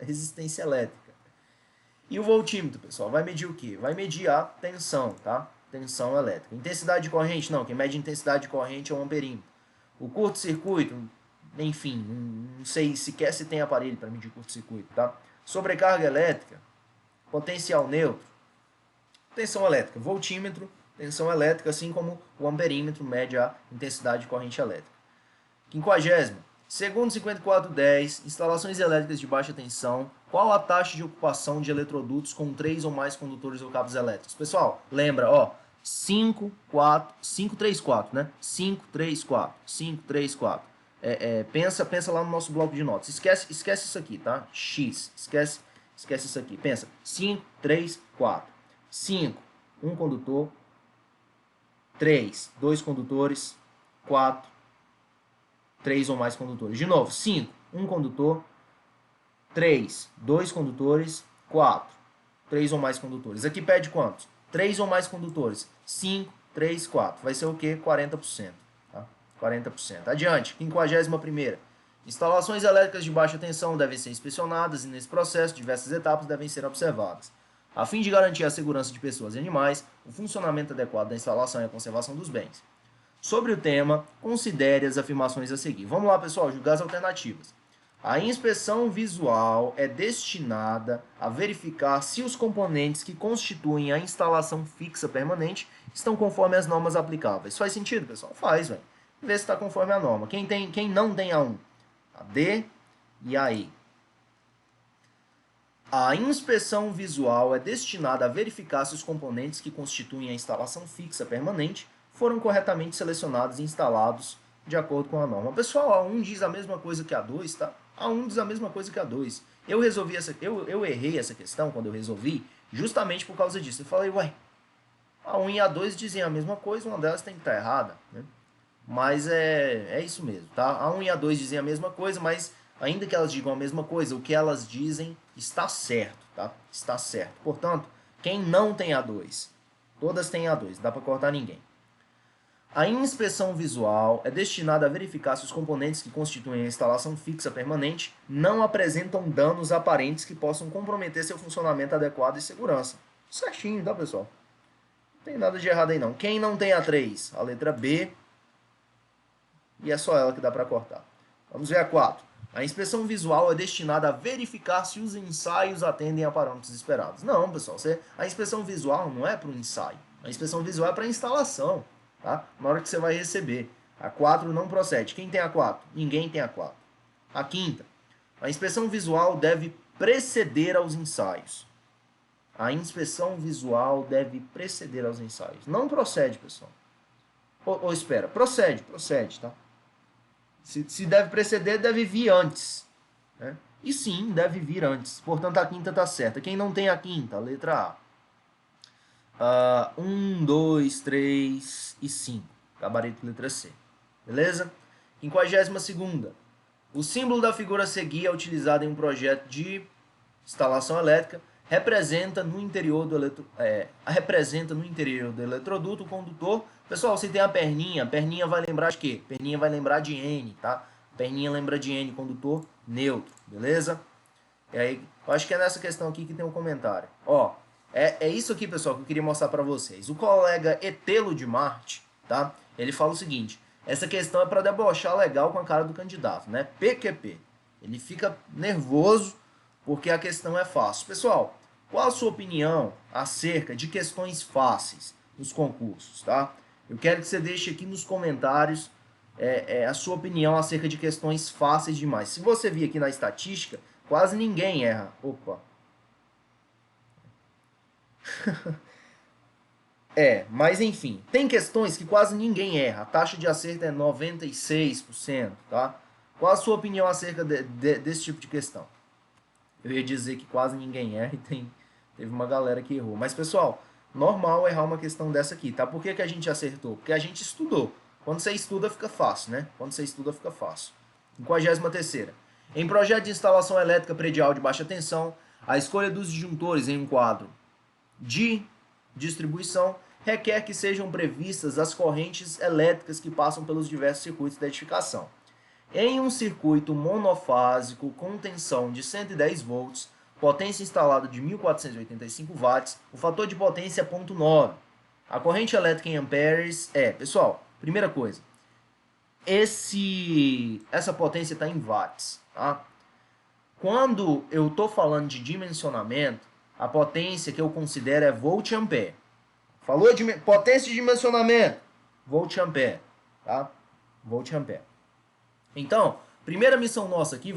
resistência elétrica. E o voltímetro, pessoal, vai medir o quê? Vai medir a tensão, tá? Tensão elétrica. Intensidade de corrente, não. Quem mede intensidade de corrente é o amperímetro. O curto-circuito, enfim, não sei sequer se tem aparelho para medir curto-circuito, tá? Sobrecarga elétrica, potencial neutro, tensão elétrica, voltímetro, tensão elétrica, assim como o amperímetro mede a intensidade de corrente elétrica. 50º. Segundo 5410, instalações elétricas de baixa tensão, qual a taxa de ocupação de eletrodutos com 3 ou mais condutores ou cabos elétricos? Pessoal, lembra, ó, 534, né? 534. Pensa lá no nosso bloco de notas. Esquece isso aqui, tá? X, esquece isso aqui. Pensa, 5, 3, 4. 5, um condutor. 3, dois condutores. 4, 3 ou mais condutores. De novo, 5, um condutor. 3, dois condutores. 4, 3 ou mais condutores. Aqui pede quantos? 3 ou mais condutores. 5, 3, 4. Vai ser o quê? 40%. Tá? 40%. Adiante. 51ª. Instalações elétricas de baixa tensão devem ser inspecionadas e, nesse processo, diversas etapas devem ser observadas. A fim de garantir a segurança de pessoas e animais, o funcionamento adequado da instalação e a conservação dos bens. Sobre o tema, considere as afirmações a seguir. Vamos lá, pessoal, julgar as alternativas. A inspeção visual é destinada a verificar se os componentes que constituem a instalação fixa permanente estão conforme as normas aplicáveis. Faz sentido, pessoal? Faz, velho. Vê se está conforme a norma. Quem não tem a 1? A D e a E. A inspeção visual é destinada a verificar se os componentes que constituem a instalação fixa permanente foram corretamente selecionados e instalados de acordo com a norma. Pessoal, a 1 diz a mesma coisa que a 2, tá? A 1 diz a mesma coisa que a 2. Eu errei essa questão quando eu resolvi, justamente por causa disso. Eu falei, ué, A 1 e a 2 dizem a mesma coisa, uma delas tem que estar errada, né? Mas é isso mesmo, tá? A 1 e a 2 dizem a mesma coisa, mas ainda que elas digam a mesma coisa, o que elas dizem está certo, tá? Está certo. Portanto, quem não tem a 2? Todas têm a 2, não dá para cortar ninguém. A inspeção visual é destinada a verificar se os componentes que constituem a instalação fixa permanente não apresentam danos aparentes que possam comprometer seu funcionamento adequado e segurança. Certinho, tá, pessoal? Não tem nada de errado aí, não. Quem não tem a 3? A letra B. E é só ela que dá para cortar. Vamos ver a 4. A inspeção visual é destinada a verificar se os ensaios atendem a parâmetros esperados. Não, pessoal. A inspeção visual não é para o ensaio. A inspeção visual é para a instalação. Tá? Na hora que você vai receber. A 4 não procede. Quem tem a 4? Ninguém tem a 4. A 5ª. A inspeção visual deve preceder aos ensaios. A inspeção visual deve preceder aos ensaios. Não procede, pessoal. Ou espera, procede, tá? Se deve preceder, deve vir antes. Né? E sim, deve vir antes. Portanto, a 5ª está certa. Quem não tem a 5ª? Letra A. 1, 2, 3 e 5. Gabarito letra C. Beleza? 52ª. O símbolo da figura a seguir é utilizado em um projeto de instalação elétrica. Representa no interior do eletroduto o condutor. Pessoal, se tem a perninha vai lembrar de quê? Perninha vai lembrar de N, tá? Perninha lembra de N, condutor neutro, beleza? E aí, eu acho que é nessa questão aqui que tem um comentário. Ó, é isso aqui, pessoal, que eu queria mostrar para vocês. O colega Etelo de Marte, tá? Ele fala o seguinte: essa questão é para debochar legal com a cara do candidato, né? PQP. Ele fica nervoso porque a questão é fácil. Pessoal, qual a sua opinião acerca de questões fáceis nos concursos, tá? Eu quero que você deixe aqui nos comentários a sua opinião acerca de questões fáceis demais. Se você vir aqui na estatística, quase ninguém erra. Opa. Mas enfim, tem questões que quase ninguém erra. A taxa de acerto é 96%, tá? Qual a sua opinião acerca desse tipo de questão? Eu ia dizer que quase ninguém erra e teve uma galera que errou. Mas, pessoal, normal errar uma questão dessa aqui, tá? Por que a gente acertou? Porque a gente estudou. Quando você estuda, fica fácil, né? Quando você estuda, fica fácil. 53ª. Em projeto de instalação elétrica predial de baixa tensão, a escolha dos disjuntores em um quadro de distribuição requer que sejam previstas as correntes elétricas que passam pelos diversos circuitos da edificação. Em um circuito monofásico com tensão de 110 volts, potência instalada de 1485 watts, o fator de potência é 0,9. A corrente elétrica em amperes pessoal, primeira coisa, essa potência está em watts, tá? Quando eu estou falando de dimensionamento, a potência que eu considero é volt-ampere. Falou de potência de dimensionamento, volt-ampere, tá? Volt-ampere. Então, primeira missão nossa aqui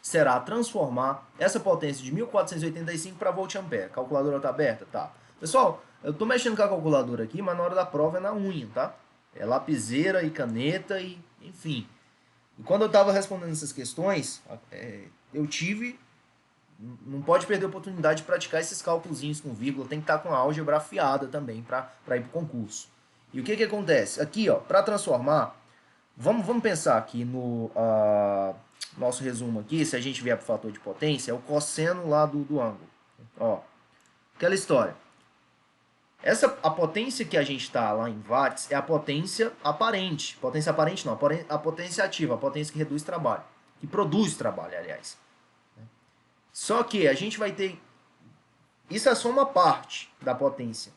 será transformar essa potência de 1485 para volt-ampere. Calculadora está aberta? Tá. Pessoal, eu estou mexendo com a calculadora aqui, mas na hora da prova é na unha, tá? É lapiseira e caneta e enfim. E quando eu estava respondendo essas questões, eu tive... Não pode perder a oportunidade de praticar esses cálculozinhos com vírgula, tem que estar com a álgebra afiada também para ir para o concurso. E o que acontece? Aqui, ó, para transformar... Vamos pensar aqui no nosso resumo aqui, se a gente vier para o fator de potência, é o cosseno lá do ângulo. Ó, aquela história. A potência que a gente está lá em watts é a potência aparente. Potência aparente não, a potência ativa, a potência que reduz trabalho. Que produz trabalho, aliás. Só que a gente vai ter... Isso é só uma parte da potência.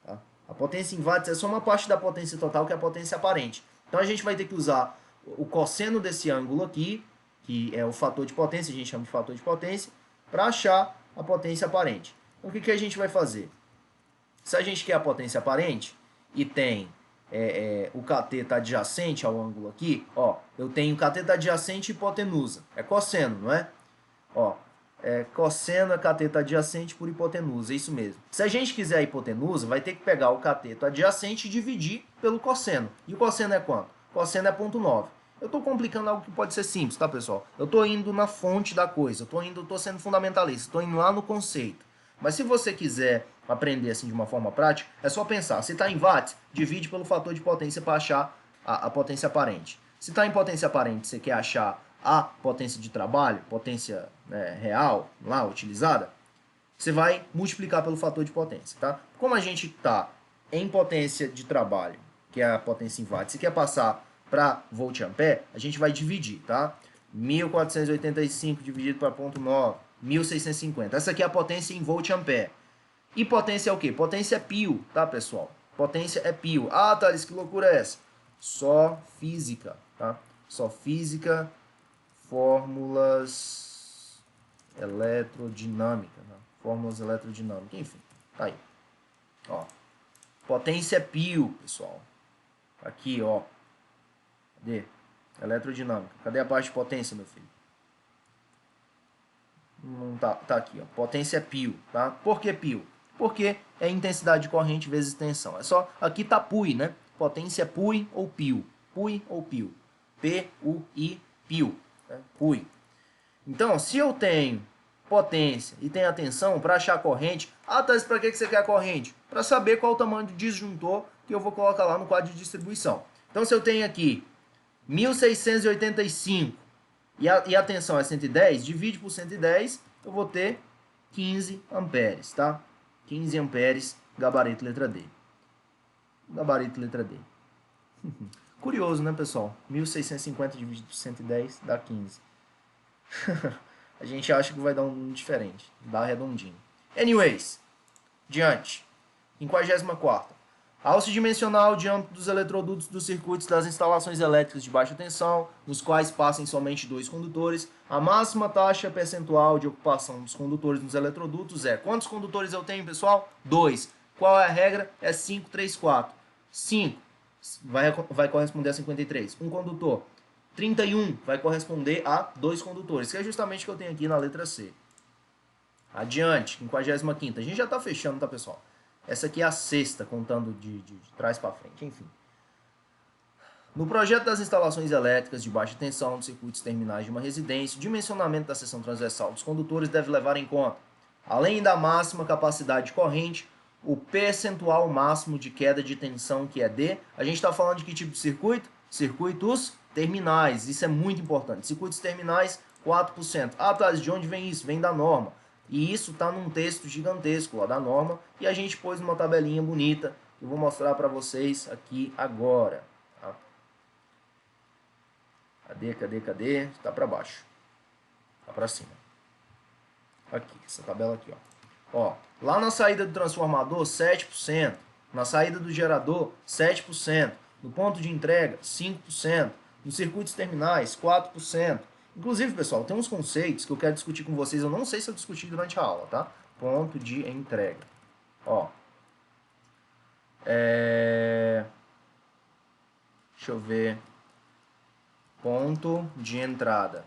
Tá? A potência em watts é só uma parte da potência total, que é a potência aparente. Então a gente vai ter que usar o cosseno desse ângulo aqui, que é o fator de potência, a gente chama de fator de potência, para achar a potência aparente. Então o que a gente vai fazer? Se a gente quer a potência aparente e tem o cateto adjacente ao ângulo aqui, ó, eu tenho cateto adjacente e hipotenusa. É cosseno, não é? Ó, cosseno é cateto adjacente por hipotenusa, é isso mesmo. Se a gente quiser a hipotenusa, vai ter que pegar o cateto adjacente e dividir pelo cosseno. E o cosseno é quanto? O cosseno é 0,9. Eu estou complicando algo que pode ser simples, tá, pessoal? Eu estou indo na fonte da coisa, eu estou sendo fundamentalista, estou indo lá no conceito. Mas se você quiser aprender assim de uma forma prática, é só pensar. Se está em watts, divide pelo fator de potência para achar a potência aparente. Se está em potência aparente, você quer achar a potência de trabalho, potência real, lá, utilizada, você vai multiplicar pelo fator de potência, tá? Como a gente está em potência de trabalho, que é a potência em watts, e quer passar para volt-ampere, a gente vai dividir, tá? 1485 dividido para 0,9, 1650. Essa aqui é a potência em volt-ampere. E potência é o quê? Potência é pio, tá, pessoal? Potência é pio. Ah, Thales, que loucura é essa? Só física, tá? Só física, fórmulas eletrodinâmicas, né? Fórmulas eletrodinâmicas, enfim, tá aí. Ó, potência é pio, pessoal. Aqui, ó. Cadê? Eletrodinâmica. Cadê a parte de potência, meu filho? Não tá, tá aqui, ó. Potência é pio, tá? Por que pio? Porque é intensidade de corrente vezes tensão. É só, aqui tá PUI, né? Potência é PUI ou pio. PUI ou pio. P-U-I, pio. Né? PUI. Então, se eu tenho potência e tenho a tensão, para achar a corrente, Thales, para que você quer a corrente? Para saber qual o tamanho do disjuntor que eu vou colocar lá no quadro de distribuição. Então, se eu tenho aqui 1685 e a tensão é 110, divide por 110, eu vou ter 15 amperes, tá? 15 amperes, gabarito letra D. Gabarito letra D. Curioso, né, pessoal? 1650 dividido por 110 dá 15. A gente acha que vai dar um diferente. Dá redondinho. Anyways, diante. 54ª. Alça dimensional o diâmetro dos eletrodutos dos circuitos das instalações elétricas de baixa tensão, nos quais passem somente 2 condutores. A máxima taxa percentual de ocupação dos condutores nos eletrodutos é... Quantos condutores eu tenho, pessoal? 2. Qual é a regra? É 5, 3, 4. 5 vai corresponder a 53. Um condutor. 31 vai corresponder a 2 condutores, que é justamente o que eu tenho aqui na letra C. Adiante, 55ª. A gente já está fechando, tá, pessoal? Essa aqui é a sexta, contando de trás para frente, enfim. No projeto das instalações elétricas de baixa tensão dos circuitos terminais de uma residência, o dimensionamento da seção transversal dos condutores deve levar em conta, além da máxima capacidade de corrente, o percentual máximo de queda de tensão, que é D. A gente está falando de que tipo de circuito? Circuitos terminais, isso é muito importante. Circuitos terminais, 4%. Ah, Thales, de onde vem isso? Vem da norma. E isso está num texto gigantesco lá da norma, e a gente pôs numa tabelinha bonita, que eu vou mostrar para vocês aqui agora. Tá? Cadê? Está para baixo. Está para cima. Aqui, essa tabela aqui, ó. Lá na saída do transformador, 7%. Na saída do gerador, 7%. No ponto de entrega, 5%. Nos circuitos terminais, 4%. Inclusive, pessoal, tem uns conceitos que eu quero discutir com vocês. Eu não sei se eu discuti durante a aula, tá? Ponto de entrega. Ó. Deixa eu ver. Ponto de entrada.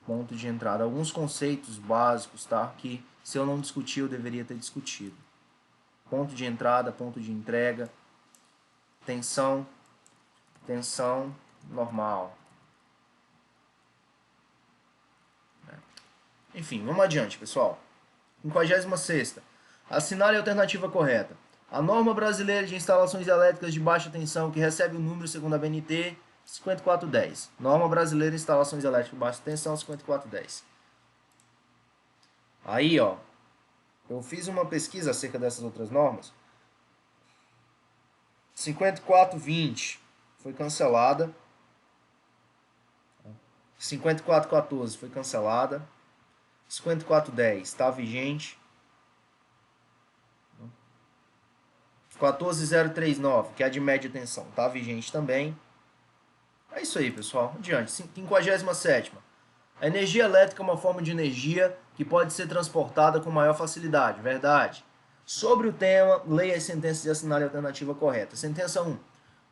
Ponto de entrada. Alguns conceitos básicos, tá? Que se eu não discutir, eu deveria ter discutido. Ponto de entrada, ponto de entrega. Tensão normal. Enfim, vamos adiante, pessoal. 56ª. Assinale a alternativa correta. A norma brasileira de instalações elétricas de baixa tensão, que recebe o número segundo a BNT, 5410. Norma brasileira de instalações elétricas de baixa tensão, 5410. Aí, ó, eu fiz uma pesquisa acerca dessas outras normas. 5420 foi cancelada. 5414 foi cancelada. 5410 está vigente. 14039, que é a de média tensão, está vigente também. É isso aí, pessoal. Adiante. 57ª. A energia elétrica é uma forma de energia que pode ser transportada com maior facilidade. Verdade. Sobre o tema, leia as sentenças e assinale a alternativa correta. Sentença 1.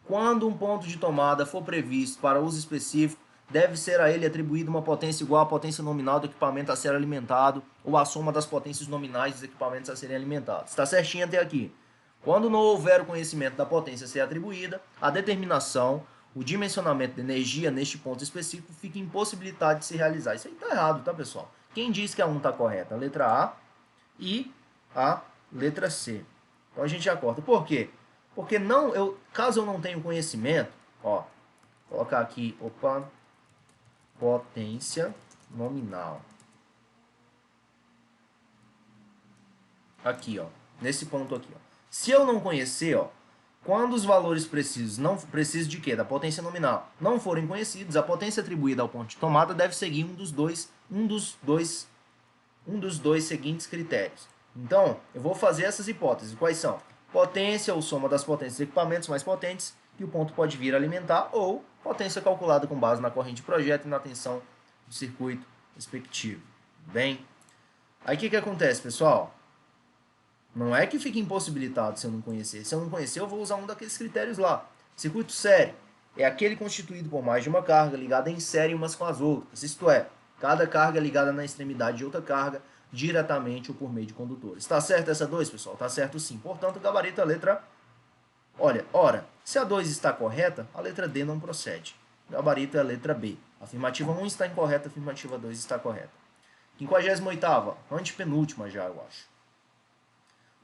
Quando um ponto de tomada for previsto para uso específico, deve ser a ele atribuída uma potência igual à potência nominal do equipamento a ser alimentado ou a soma das potências nominais dos equipamentos a serem alimentados. Está certinho até aqui. Quando não houver o conhecimento da potência a ser atribuída, a determinação, o dimensionamento de energia neste ponto específico fica impossibilitado de se realizar. Isso aí está errado, tá, pessoal? Quem diz que a 1 está correta? A letra A e a letra C. Então a gente já corta. Por quê? Porque caso eu não tenha conhecimento, ó, vou colocar aqui, opa, potência nominal. Aqui, ó, nesse ponto aqui, ó. Se eu não conhecer, ó, quando os valores precisos, não preciso de quê? Da potência nominal, não forem conhecidos, a potência atribuída ao ponto de tomada deve seguir um dos dois seguintes critérios. Então, eu vou fazer essas hipóteses. Quais são? Potência ou soma das potências dos equipamentos mais potentes que o ponto pode vir a alimentar, ou potência calculada com base na corrente de projeto e na tensão do circuito respectivo. Bem, aí o que acontece, pessoal? Não é que fique impossibilitado se eu não conhecer. Se eu não conhecer, eu vou usar um daqueles critérios lá. Circuito série é aquele constituído por mais de uma carga ligada em série umas com as outras. Isto é, cada carga ligada na extremidade de outra carga diretamente ou por meio de condutores. Está certo essa 2, pessoal? Está certo sim. Portanto, o gabarito é a letra... Olha, ora, se a 2 está correta, a letra D não procede. O gabarito é a letra B. A afirmativa 1 está incorreta, a afirmativa 2 está correta. 58ª, antepenúltima já, eu acho.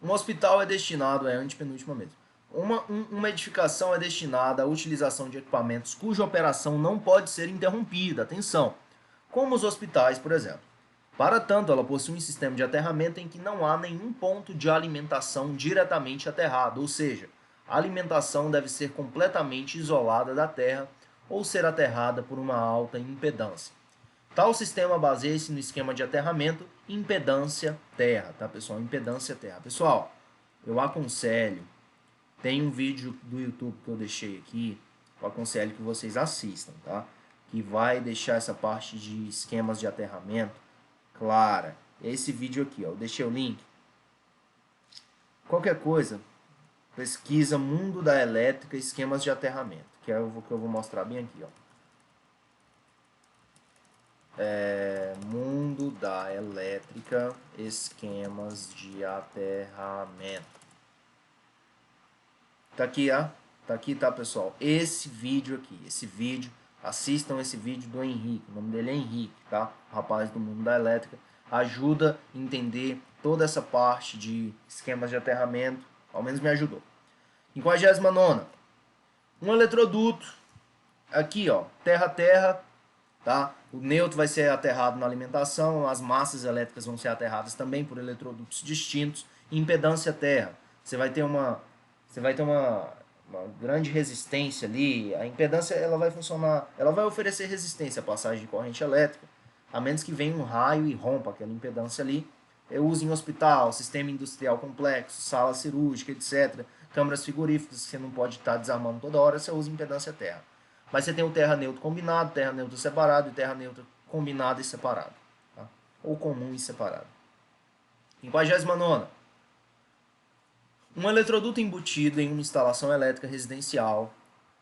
Um hospital é destinado, é antepenúltima mesmo. Uma edificação é destinada à utilização de equipamentos cuja operação não pode ser interrompida. Atenção! Como os hospitais, por exemplo. Para tanto, ela possui um sistema de aterramento em que não há nenhum ponto de alimentação diretamente aterrado, ou seja, a alimentação deve ser completamente isolada da terra ou ser aterrada por uma alta impedância. Tal sistema baseia-se no esquema de aterramento impedância terra, tá, pessoal? Impedância terra. Pessoal, eu aconselho, tem um vídeo do YouTube que eu deixei aqui, eu aconselho que vocês assistam, tá? Que vai deixar essa parte de esquemas de aterramento clara. Esse vídeo aqui, ó, eu deixei o link. Qualquer coisa, pesquisa Mundo da Elétrica, esquemas de aterramento, que é o que eu vou mostrar bem aqui, ó. Mundo da Elétrica, esquemas de aterramento. Tá aqui, ó. Tá aqui, tá, pessoal? Esse vídeo aqui, assistam esse vídeo do Henrique. O nome dele é Henrique, tá? O rapaz do Mundo da Elétrica. Ajuda a entender toda essa parte de esquemas de aterramento. Ao menos me ajudou. 59ª. Um eletroduto. Aqui, ó. Terra-terra. Tá? O neutro vai ser aterrado na alimentação, as massas elétricas vão ser aterradas também por eletrodutos distintos. Impedância terra, você vai ter uma grande resistência ali. A impedância ela vai funcionar, ela vai oferecer resistência à passagem de corrente elétrica, a menos que venha um raio e rompa aquela impedância ali. Eu uso em hospital, sistema industrial complexo, sala cirúrgica, etc. Câmaras frigoríficas que você não pode estar desarmando toda hora, você usa impedância terra. Mas você tem o terra neutro combinado, terra neutro separado e terra neutro combinado e separado. Tá? Ou comum e separado. 59ª. Um eletroduto embutido em uma instalação elétrica residencial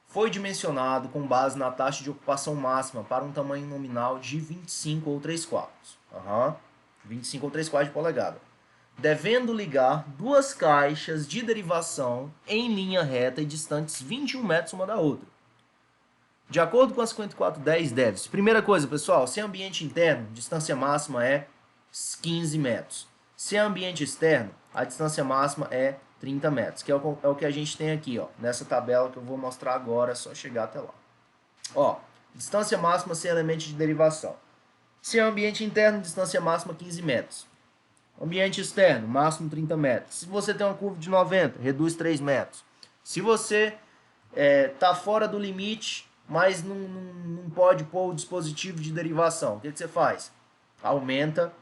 foi dimensionado com base na taxa de ocupação máxima para um tamanho nominal de 25 ou 3/4. 25 ou 3/4 de polegada. Devendo ligar duas caixas de derivação em linha reta e distantes 21 metros uma da outra. De acordo com a 5410, deve-se. Primeira coisa, pessoal, se é ambiente interno, distância máxima é 15 metros. Se é ambiente externo, a distância máxima é 30 metros, que é o que a gente tem aqui, ó, nessa tabela que eu vou mostrar agora, é só chegar até lá. Ó, distância máxima sem elemento de derivação. Se é ambiente interno, distância máxima 15 metros. Ambiente externo, máximo 30 metros. Se você tem uma curva de 90, reduz 3 metros. Se você está fora do limite, mas não pode pôr o dispositivo de derivação, o que você faz? Aumenta,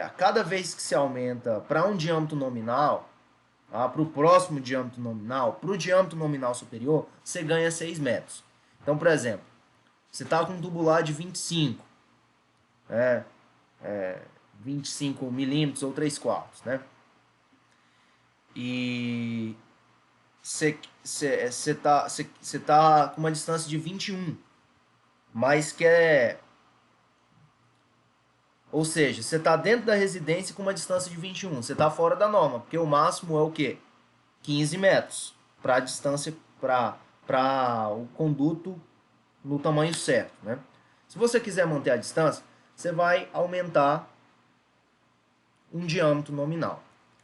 a cada vez que se aumenta para um diâmetro nominal, para o próximo diâmetro nominal, para o diâmetro nominal superior, você ganha 6 metros. Então, por exemplo, você está com um tubular de 25, 25 milímetros ou 3/4, né? E você tá com uma distância de 21, mas ou seja, você está dentro da residência com uma distância de 21, você está fora da norma, porque o máximo é o quê? 15 metros para a distância, para o conduto no tamanho certo, né? Se você quiser manter a distância, você vai aumentar um diâmetro nominal,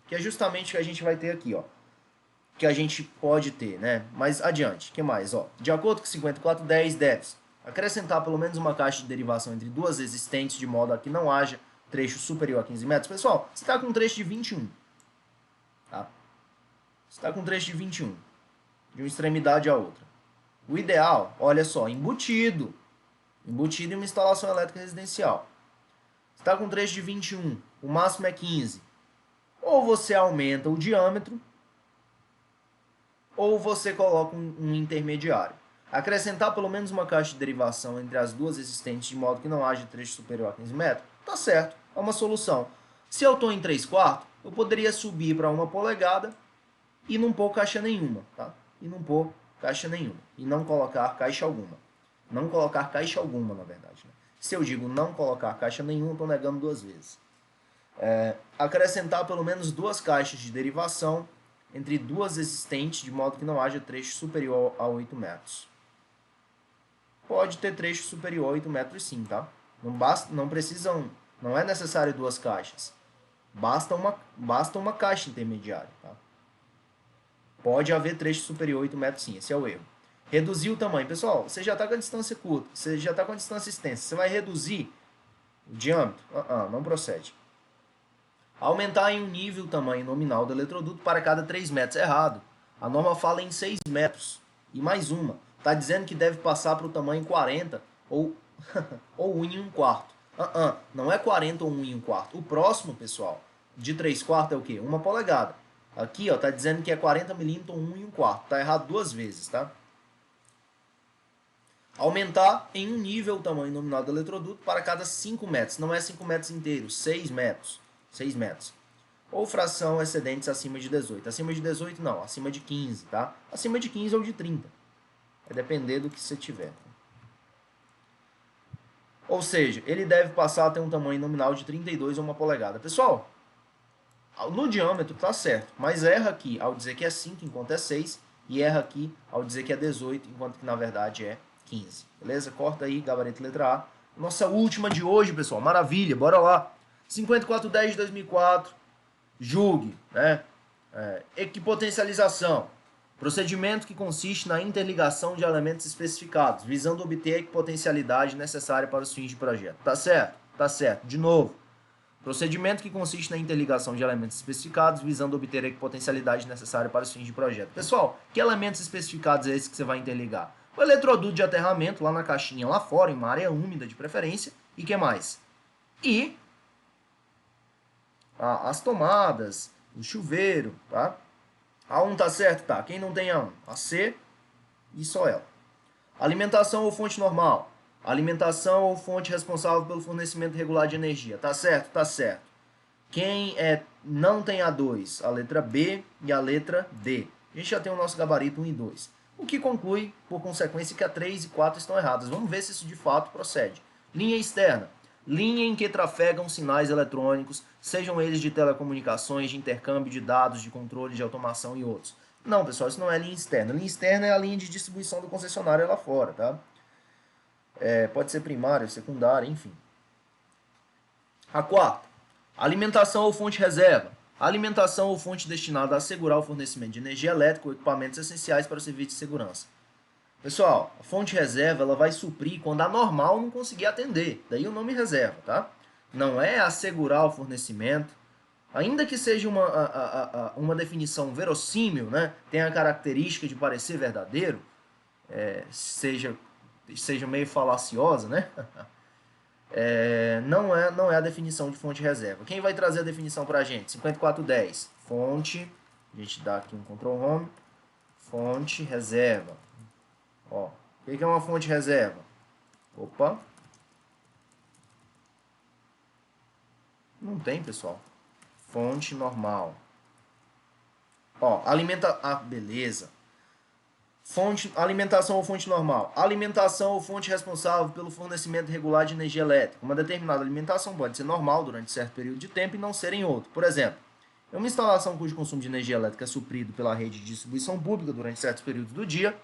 que é justamente o que a gente vai ter aqui, ó, que a gente pode ter, né? Mas adiante, o que mais? Ó, de acordo com 5410, deve-se acrescentar pelo menos uma caixa de derivação entre duas existentes, de modo a que não haja trecho superior a 15 metros. Pessoal, você está com um trecho de 21, tá? Você está com um trecho de 21, de uma extremidade à outra. O ideal, olha só, embutido em uma instalação elétrica residencial. Você está com um trecho de 21, o máximo é 15. Ou você aumenta o diâmetro, ou você coloca um intermediário. Acrescentar pelo menos uma caixa de derivação entre as duas existentes, de modo que não haja trecho superior a 15 metros, tá certo, é uma solução. Se eu estou em 3/4, eu poderia subir para 1 polegada e não pôr caixa nenhuma, tá? E não pôr caixa nenhuma. E não colocar caixa alguma. Não colocar caixa alguma, na verdade. Né? Se eu digo não colocar caixa nenhuma, estou negando duas vezes. Acrescentar pelo menos duas caixas de derivação entre duas existentes, de modo que não haja trecho superior a 8 metros. Pode ter trecho superior a 8 metros sim, tá? Não é necessário duas caixas. Basta uma caixa intermediária, tá? Pode haver trecho superior a 8 metros sim, esse é o erro. Reduzir o tamanho. Pessoal, você já está com a distância curta, você já está com a distância extensa, você vai reduzir o diâmetro? Não procede. Aumentar em um nível o tamanho nominal do eletroduto para cada 3 metros. Errado. A norma fala em 6 metros. E mais uma. Está dizendo que deve passar para o tamanho 40 ou 1 em 1/4. Não é 40 ou 1 em 1/4. O próximo, pessoal, de 3/4 é o quê? 1 polegada. Aqui está dizendo que é 40 milímetros ou 1 em 1/4. Está errado duas vezes, tá? Aumentar em um nível o tamanho nominal do eletroduto para cada 5 metros. Não é 5 metros inteiros, 6 metros. 6 metros. Ou fração excedentes acima de 18. Acima de 18 não, acima de 15, tá? Acima de 15 ou de 30. Vai depender do que você tiver. Ou seja, ele deve passar a ter um tamanho nominal de 32 ou 1 polegada. Pessoal, no diâmetro tá certo, mas erra aqui ao dizer que é 5 enquanto é 6 e erra aqui ao dizer que é 18 enquanto que na verdade é 15. Beleza? Corta aí, gabarito letra A. Nossa última de hoje, pessoal. Maravilha, bora lá. 5410 de 2004, julgue, né? Equipotencialização, procedimento que consiste na interligação de elementos especificados, visando obter a equipotencialidade necessária para os fins de projeto. Tá certo? Tá certo. De novo, procedimento que consiste na interligação de elementos especificados, visando obter a equipotencialidade necessária para os fins de projeto. Pessoal, que elementos especificados é esse que você vai interligar? O eletroduto de aterramento lá na caixinha, lá fora, em uma área úmida de preferência, e que mais? E as tomadas, o chuveiro, tá? A1 tá certo? Tá. Quem não tem A1? A C e só ela. Alimentação ou fonte normal? Alimentação ou fonte responsável pelo fornecimento regular de energia? Tá certo? Tá certo. Quem não tem A2? A letra B e a letra D. A gente já tem o nosso gabarito 1 e 2. O que conclui, por consequência, que a 3 e 4 estão erradas. Vamos ver se isso de fato procede. Linha externa. Linha em que trafegam sinais eletrônicos, sejam eles de telecomunicações, de intercâmbio de dados, de controle, de automação e outros. Não, pessoal, isso não é linha externa. Linha externa é a linha de distribuição do concessionário lá fora, tá? Pode ser primária, secundária, enfim. A quarta, alimentação ou fonte reserva. Alimentação ou fonte destinada a assegurar o fornecimento de energia elétrica ou equipamentos essenciais para o serviço de segurança. Pessoal, a fonte reserva ela vai suprir quando a normal não conseguir atender. Daí o nome reserva, tá? Não é assegurar o fornecimento. Ainda que seja uma definição verossímil, né? Tenha a característica de parecer verdadeiro, seja meio falaciosa, né? Não é a definição de fonte reserva. Quem vai trazer a definição para a gente? 5410. Fonte, a gente dá aqui um Ctrl Home. Fonte reserva. Ó, o que é uma fonte reserva? Opa. Não tem, pessoal. Fonte normal. Ó, beleza. Alimentação ou fonte normal. Alimentação ou fonte responsável pelo fornecimento regular de energia elétrica. Uma determinada alimentação pode ser normal durante certo período de tempo e não ser em outro. Por exemplo, é uma instalação cujo consumo de energia elétrica é suprido pela rede de distribuição pública durante certos períodos do dia,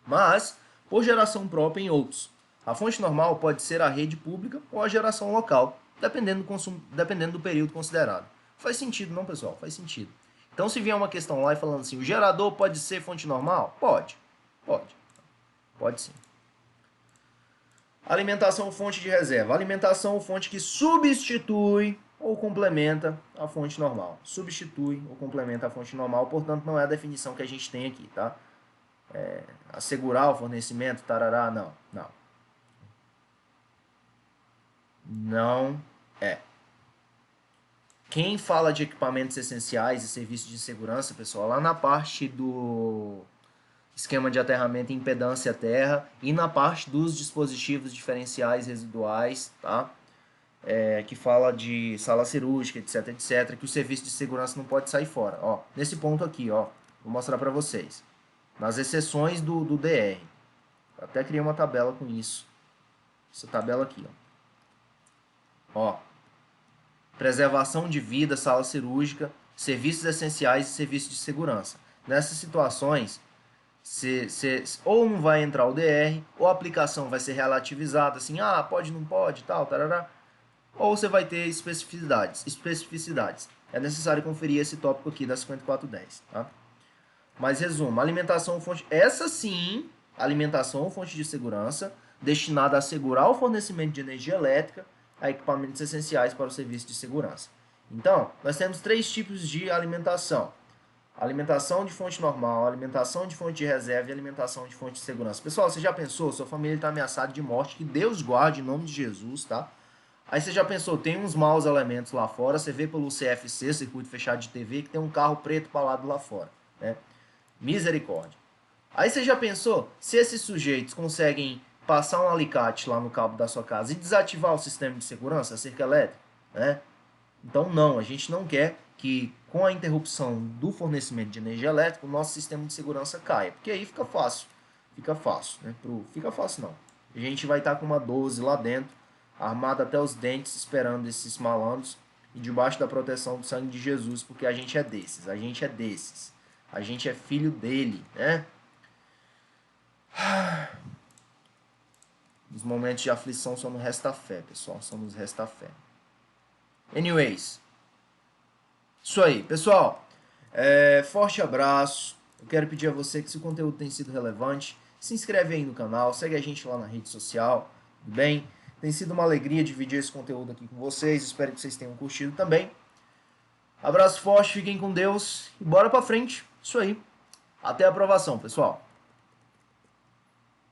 mas por geração própria em outros. A fonte normal pode ser a rede pública ou a geração local, dependendo do período considerado. Faz sentido, não, pessoal? Faz sentido. Então, se vier uma questão lá e falando assim, o gerador pode ser fonte normal? Pode. Pode sim. Alimentação ou fonte de reserva. Alimentação ou fonte que substitui ou complementa a fonte normal. Substitui ou complementa a fonte normal, portanto, não é a definição que a gente tem aqui, tá? Assegurar o fornecimento, tarará, não. Não é. Quem fala de equipamentos essenciais e serviços de segurança, pessoal, lá na parte do esquema de aterramento e impedância terra e na parte dos dispositivos diferenciais residuais, tá? Que fala de sala cirúrgica, etc, que o serviço de segurança não pode sair fora. Ó, nesse ponto aqui, ó, vou mostrar para vocês. Nas exceções do DR. Eu até criei uma tabela com isso. Essa tabela aqui, ó. Preservação de vida, sala cirúrgica, serviços essenciais e serviços de segurança. Nessas situações, ou não vai entrar o DR, ou a aplicação vai ser relativizada, assim, pode, não pode, tal, tarará. Ou você vai ter especificidades. É necessário conferir esse tópico aqui da 5410, tá? Mas resumo, alimentação ou fonte, essa sim, alimentação ou fonte de segurança, destinada a assegurar o fornecimento de energia elétrica a equipamentos essenciais para o serviço de segurança. Então, nós temos 3 tipos de alimentação. Alimentação de fonte normal, alimentação de fonte de reserva e alimentação de fonte de segurança. Pessoal, você já pensou? Sua família está ameaçada de morte, que Deus guarde em nome de Jesus, tá? Aí você já pensou, tem uns maus elementos lá fora, você vê pelo CFC, circuito fechado de TV, que tem um carro preto parado lá fora, né? Misericórdia. Aí você já pensou, se esses sujeitos conseguem passar um alicate lá no cabo da sua casa e desativar o sistema de segurança, a cerca elétrica, né? Então não, a gente não quer que com a interrupção do fornecimento de energia elétrica, o nosso sistema de segurança caia, porque aí fica fácil, né? Fica fácil não. A gente vai estar com uma 12 lá dentro, armada até os dentes, esperando esses malandros e debaixo da proteção do sangue de Jesus, porque a gente é desses, a gente é filho dele, né? Nos momentos de aflição só nos resta fé, pessoal, só nos resta fé. Anyways, isso aí, pessoal. Forte abraço. Eu quero pedir a você que, se o conteúdo tem sido relevante, se inscreve aí no canal, segue a gente lá na rede social, tudo bem? Tem sido uma alegria dividir esse conteúdo aqui com vocês, espero que vocês tenham curtido também. Abraço forte, fiquem com Deus e bora pra frente. Isso aí. Até a aprovação, pessoal.